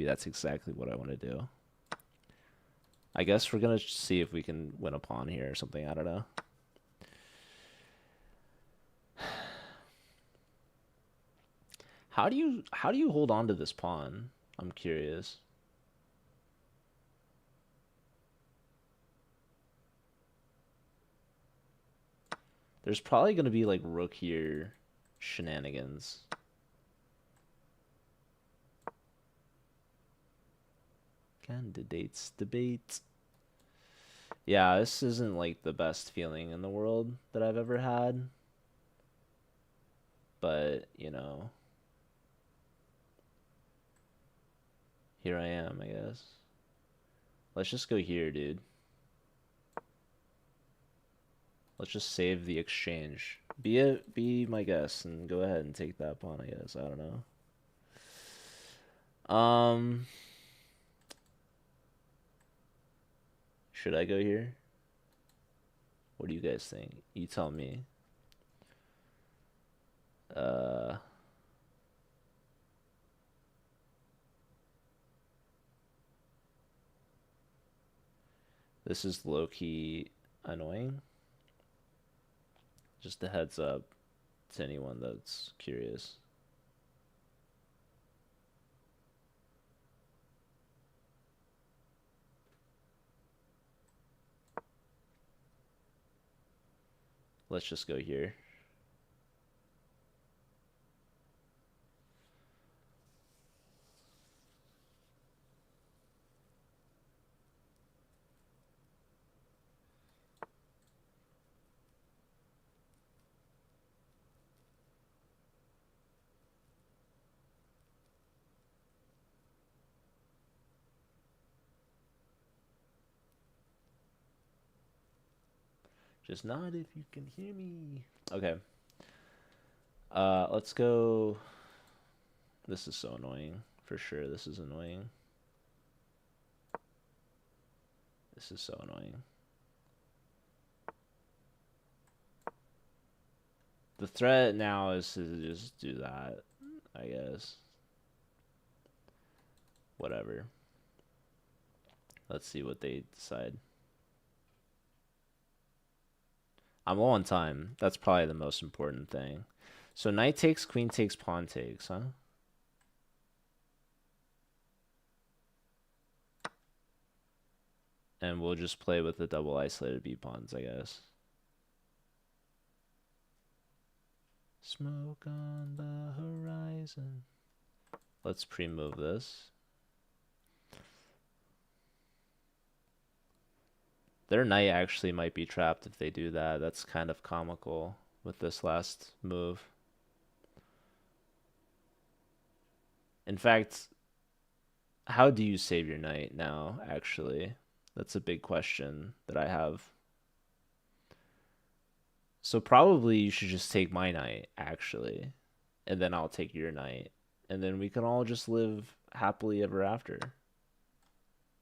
that's exactly what I want to do. I guess we're gonna see if we can win a pawn here or something. I don't know. How do you hold on to this pawn? I'm curious. There's probably gonna be like rook here shenanigans. Candidates debate. Yeah, this isn't like the best feeling in the world that I've ever had. But, you know, here I am, I guess. Let's just go here, dude. Let's just save the exchange. Be my guest and go ahead and take that pawn, I guess. I don't know. Should I go here? What do you guys think? You tell me. This is low-key annoying. Just a heads up to anyone that's curious. Let's just go here. Just nod if you can hear me. Okay. Let's go. This is so annoying. For sure, this is annoying. This is so annoying. The threat now is to just do that, I guess. Whatever. Let's see what they decide. I'm low on time. That's probably the most important thing. So knight takes, queen takes, pawn takes, huh? And we'll just play with the double isolated b pawns, I guess. Smoke on the horizon. Let's pre-move this. Their knight actually might be trapped if they do that. That's kind of comical with this last move. In fact, how do you save your knight now, actually? That's a big question that I have. So probably you should just take my knight, actually. And then I'll take your knight. And then we can all just live happily ever after.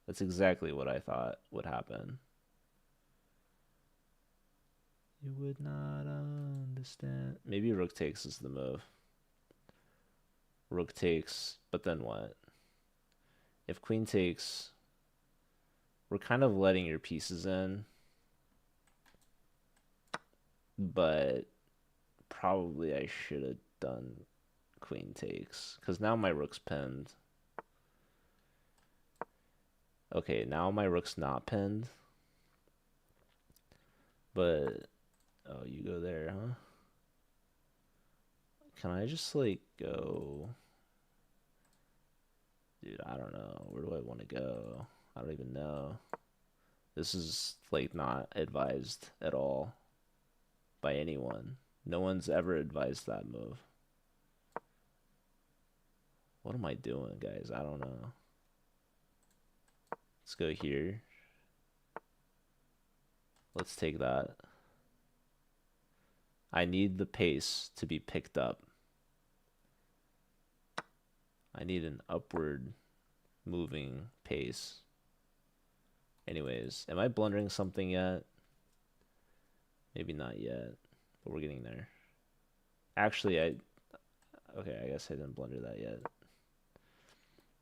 That's exactly what I thought would happen. You would not understand. Maybe rook takes is the move. Rook takes, but then what? if queen takes, we're kind of letting your pieces in, but probably I should have done queen takes, because now my rook's pinned. Okay, now my rook's not pinned. But, oh, you go there, huh? Can I just, like, go... Dude, I don't know. Where do I want to go? I don't even know. This is, like, not advised at all by anyone. No one's ever advised that move. What am I doing, guys? I don't know. Let's go here. Let's take that. I need the pace to be picked up. I need an upward moving pace. Anyways, am I blundering something yet? Maybe not yet, but we're getting there. Actually, okay, I guess I didn't blunder that yet.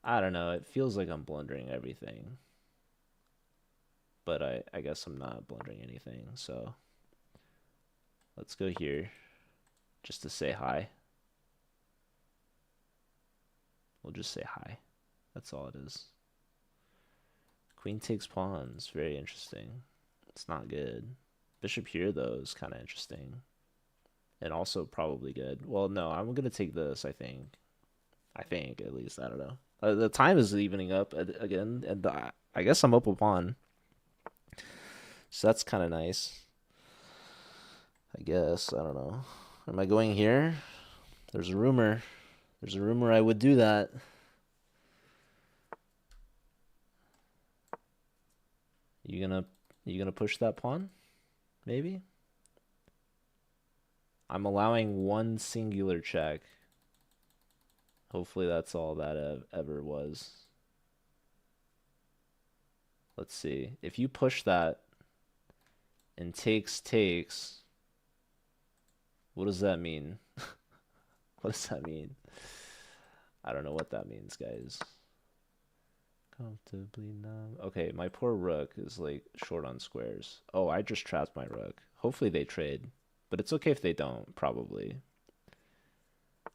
I don't know, it feels like I'm blundering everything. But I guess I'm not blundering anything, so let's go here just to say hi. We'll just say hi. That's all it is. Queen takes pawns. Very interesting. It's not good. Bishop here, though, is kind of interesting. And also probably good. Well, no, I'm going to take this, I think. I think, at least. I don't know. The time is evening up again, and I guess I'm up a pawn. So that's kind of nice. I guess. I don't know. Am I going here? There's a rumor. There's a rumor I would do that. You gonna push that pawn? Maybe? I'm allowing one singular check. Hopefully that's all that ever was. Let's see. If you push that and takes, what does that mean? What does that mean? I don't know what that means, guys. Comfortably numb. Okay, my poor rook is like short on squares. Oh, I just trapped my rook. Hopefully they trade, but it's okay if they don't, probably.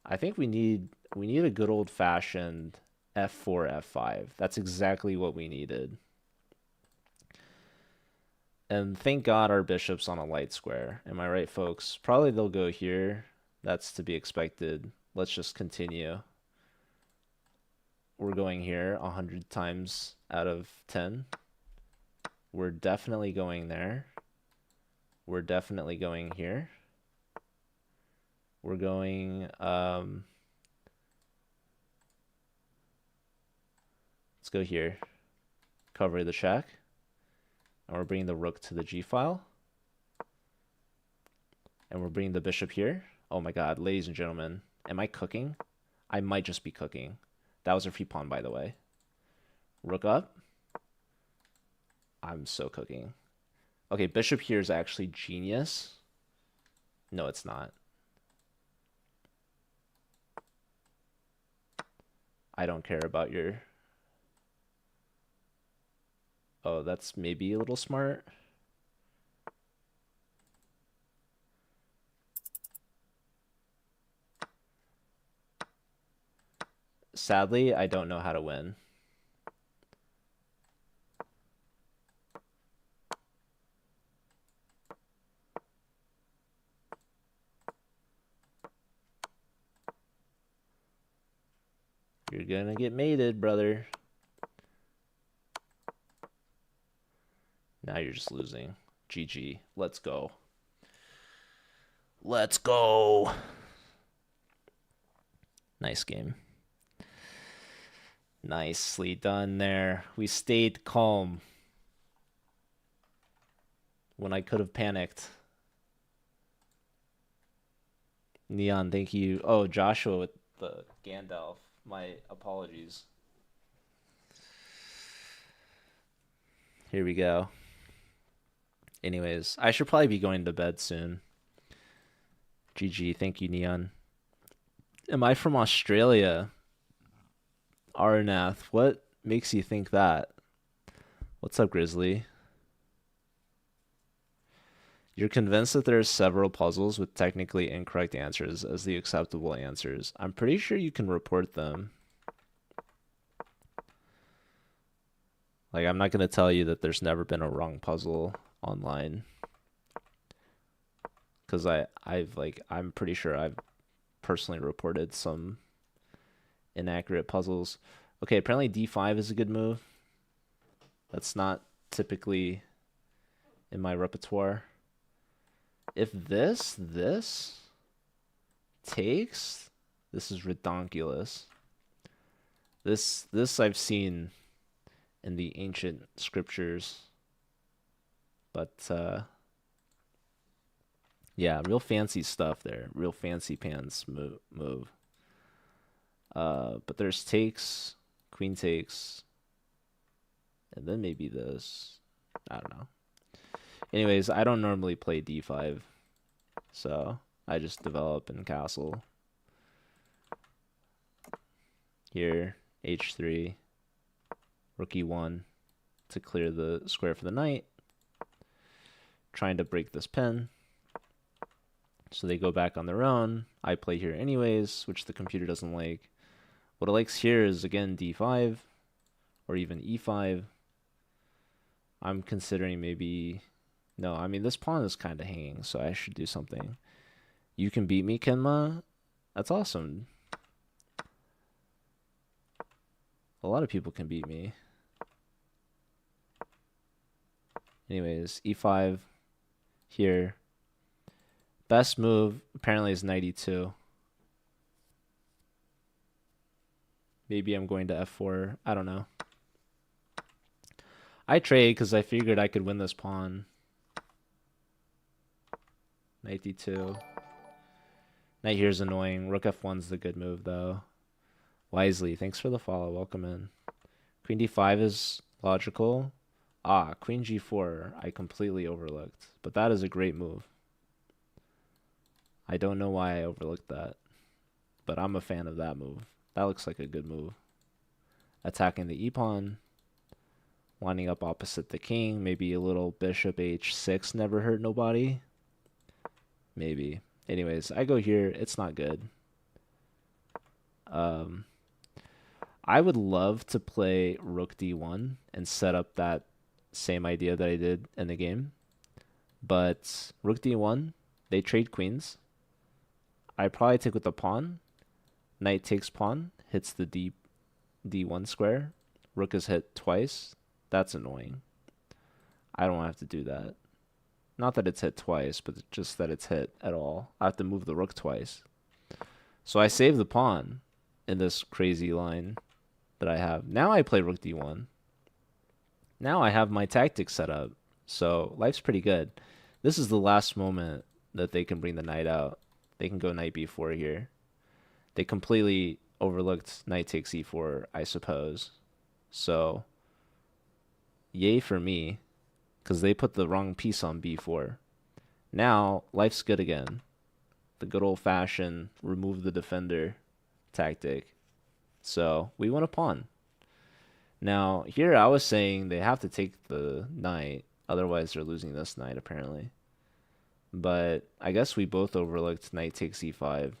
I think we need a good old-fashioned f4, f5. That's exactly what we needed. And thank God our bishop's on a light square. Am I right, folks? Probably they'll go here. That's to be expected. Let's just continue. We're going here 100 times out of 10. We're definitely going there. We're definitely going here. We're going... let's go here. Cover the check. And we're bringing the rook to the g-file. And we're bringing the bishop here. Oh my god, ladies and gentlemen. Am I cooking? I might just be cooking. That was a free pawn, by the way. Rook up. I'm so cooking. Okay, bishop here is actually genius. No, it's not. I don't care about your... Oh, that's maybe a little smart. Sadly, I don't know how to win. You're gonna get mated, brother. Now you're just losing. GG. Let's go. Let's go. Nice game. Nicely done there. We stayed calm when I could have panicked. Neon, thank you. Oh, Joshua with the Gandalf. My apologies. Here we go. Anyways, I should probably be going to bed soon. GG, thank you, Neon. Am I from Australia? Arnath, what makes you think that? What's up, Grizzly? You're convinced that there are several puzzles with technically incorrect answers as the acceptable answers. I'm pretty sure you can report them. Like, I'm not going to tell you that there's never been a wrong puzzle online. Because I'm pretty sure I've personally reported some inaccurate puzzles. Okay, apparently D5 is a good move. That's not typically in my repertoire. If this takes, this is redonkulous. This I've seen in the ancient scriptures. But yeah, real fancy stuff there. Real fancy pants move. But there's takes, queen takes, and then maybe this. I don't know. Anyways, I don't normally play d5, so I just develop in castle. Here, h3, rook e1 to clear the square for the knight. Trying to break this pin. So they go back on their own. I play here anyways, which the computer doesn't like. What it likes here is, again, d5 or even e5. I'm considering maybe... No, I mean, this pawn is kind of hanging, so I should do something. You can beat me, Kenma? That's awesome. A lot of people can beat me. Anyways, e5 here. Best move, apparently, is knight e2. Maybe I'm going to f4. I don't know. I trade because I figured I could win this pawn. Knight d2. Knight here is annoying. Rook f1's the good move, though. Wisely, thanks for the follow. Welcome in. Queen d5 is logical. Ah, queen g4 I completely overlooked. But that is a great move. I don't know why I overlooked that. But I'm a fan of that move. That looks like a good move. Attacking the e-pawn. Lining up opposite the king. Maybe a little bishop h6 never hurt nobody. Maybe. Anyways, I go here. It's not good. I would love to play rook d1 and set up that same idea that I did in the game. But rook d1, they trade queens. I probably take with the pawn. Knight takes pawn, hits the d1 square. Rook is hit twice. That's annoying. I don't have to do that. Not that it's hit twice, but just that it's hit at all. I have to move the rook twice. So I save the pawn in this crazy line that I have. Now I play rook d1. Now I have my tactics set up. So life's pretty good. This is the last moment that they can bring the knight out. They can go knight b4 here. They completely overlooked knight takes e4, I suppose. So, yay for me, because they put the wrong piece on b4. Now, life's good again. The good old-fashioned remove the defender tactic. So, we won a pawn. Now, here I was saying they have to take the knight, otherwise they're losing this knight, apparently. But I guess we both overlooked knight takes e5.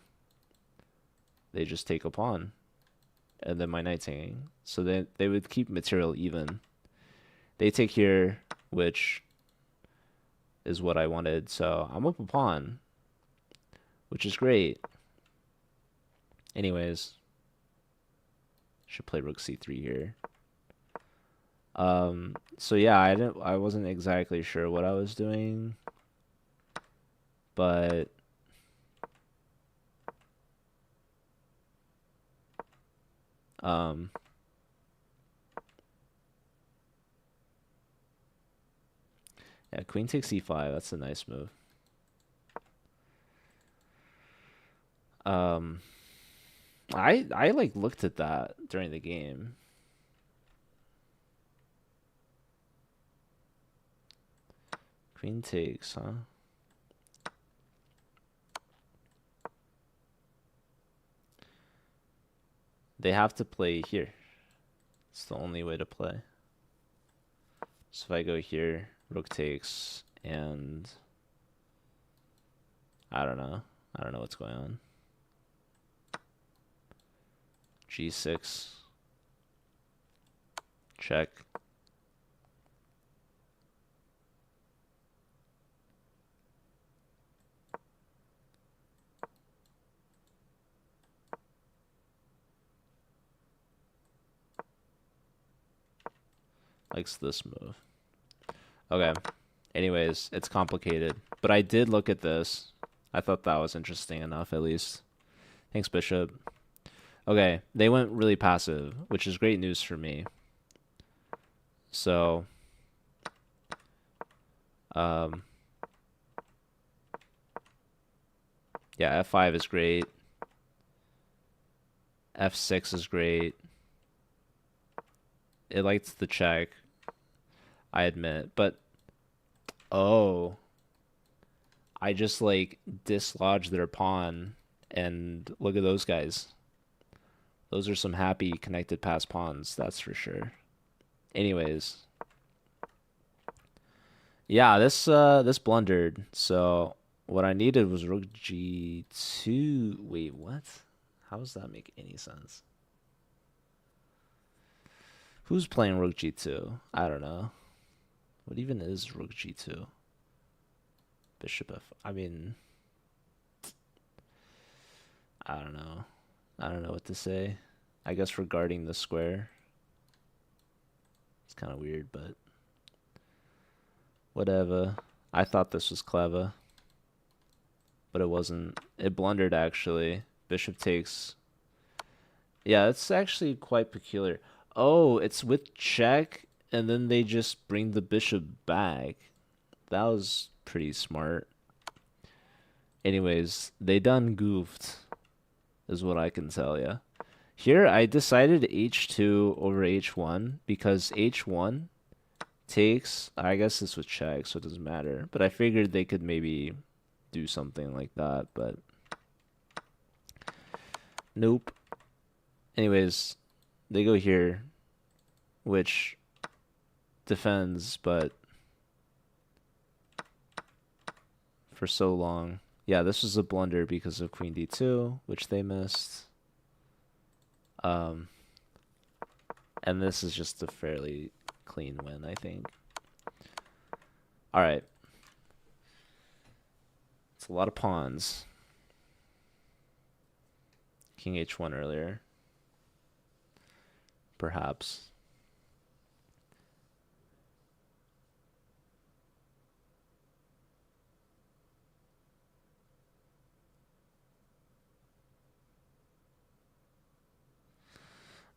They just take a pawn. And then my knight's hanging. So they would keep material even. They take here, which is what I wanted. So I'm up a pawn, which is great. Anyways, should play rook c3 here. So yeah, I wasn't exactly sure what I was doing, but yeah, queen takes e5. That's a nice move. I like looked at that during the game. Queen takes, huh? They have to play here. It's the only way to play. So if I go here, rook takes, and I don't know. I don't know what's going on. G6. Check. Likes this move. Okay. Anyways, it's complicated. But I did look at this. I thought that was interesting enough, at least. Thanks, Bishop. Okay, they went really passive, which is great news for me. So, yeah, F5 is great. F6 is great. It likes the check, I admit, but oh, I just like dislodged their pawn, and look at those guys. Those are some happy connected pass pawns, that's for sure. Anyways, yeah, this blundered. So what I needed was rook g2. Wait, what? How does that make any sense? Who's playing rook g2? I don't know. What even is rook g2? Bishop f. I mean, I don't know. I don't know what to say. I guess regarding the square. It's kind of weird, but whatever. I thought this was clever, but it wasn't. It blundered, actually. Bishop takes. Yeah, it's actually quite peculiar. Oh, it's with check, and then they just bring the bishop back. That was pretty smart. Anyways, they done goofed, is what I can tell ya. Here, I decided h2 over h1 because h1 takes. I guess this was check, so it doesn't matter. But I figured they could maybe do something like that, but nope. Anyways, they go here, which defends, but for so long. Yeah, this was a blunder because of queen d2, which they missed. And this is just a fairly clean win, I think. All right. It's a lot of pawns. King h1 earlier. Perhaps.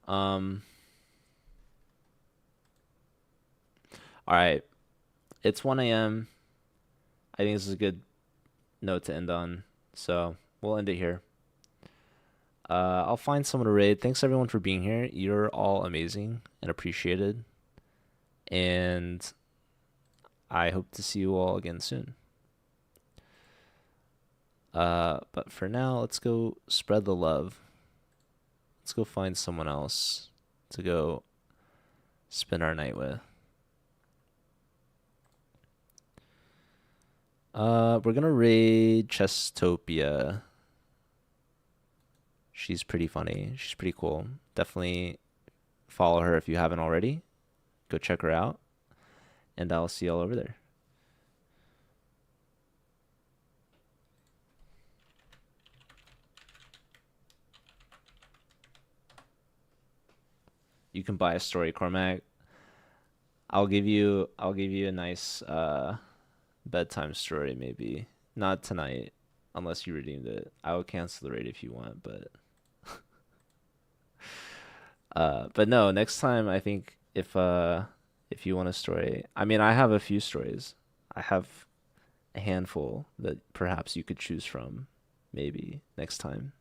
All right. It's 1 a.m. I think this is a good note to end on. So we'll end it here. I'll find someone to raid. Thanks everyone for being here. You're all amazing and appreciated. And I hope to see you all again soon. But for now, let's go spread the love. Let's go find someone else to go spend our night with. We're gonna raid Chestopia. She's pretty funny. She's pretty cool. Definitely follow her if you haven't already. Go check her out. And I'll see y'all over there. You can buy a story, Cormac. I'll give you a nice bedtime story, maybe. Not tonight, unless you redeemed it. I will cancel the raid if you want, but but no, next time I think if you want a story, I mean I have a few stories. I have a handful that perhaps you could choose from, maybe next time.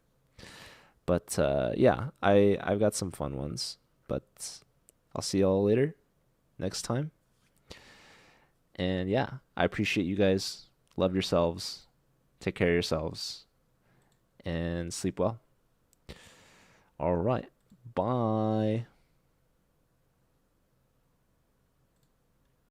But yeah, I've got some fun ones. But I'll see y'all later next time. And yeah, I appreciate you guys. Love yourselves. Take care of yourselves. And sleep well. All right. Bye.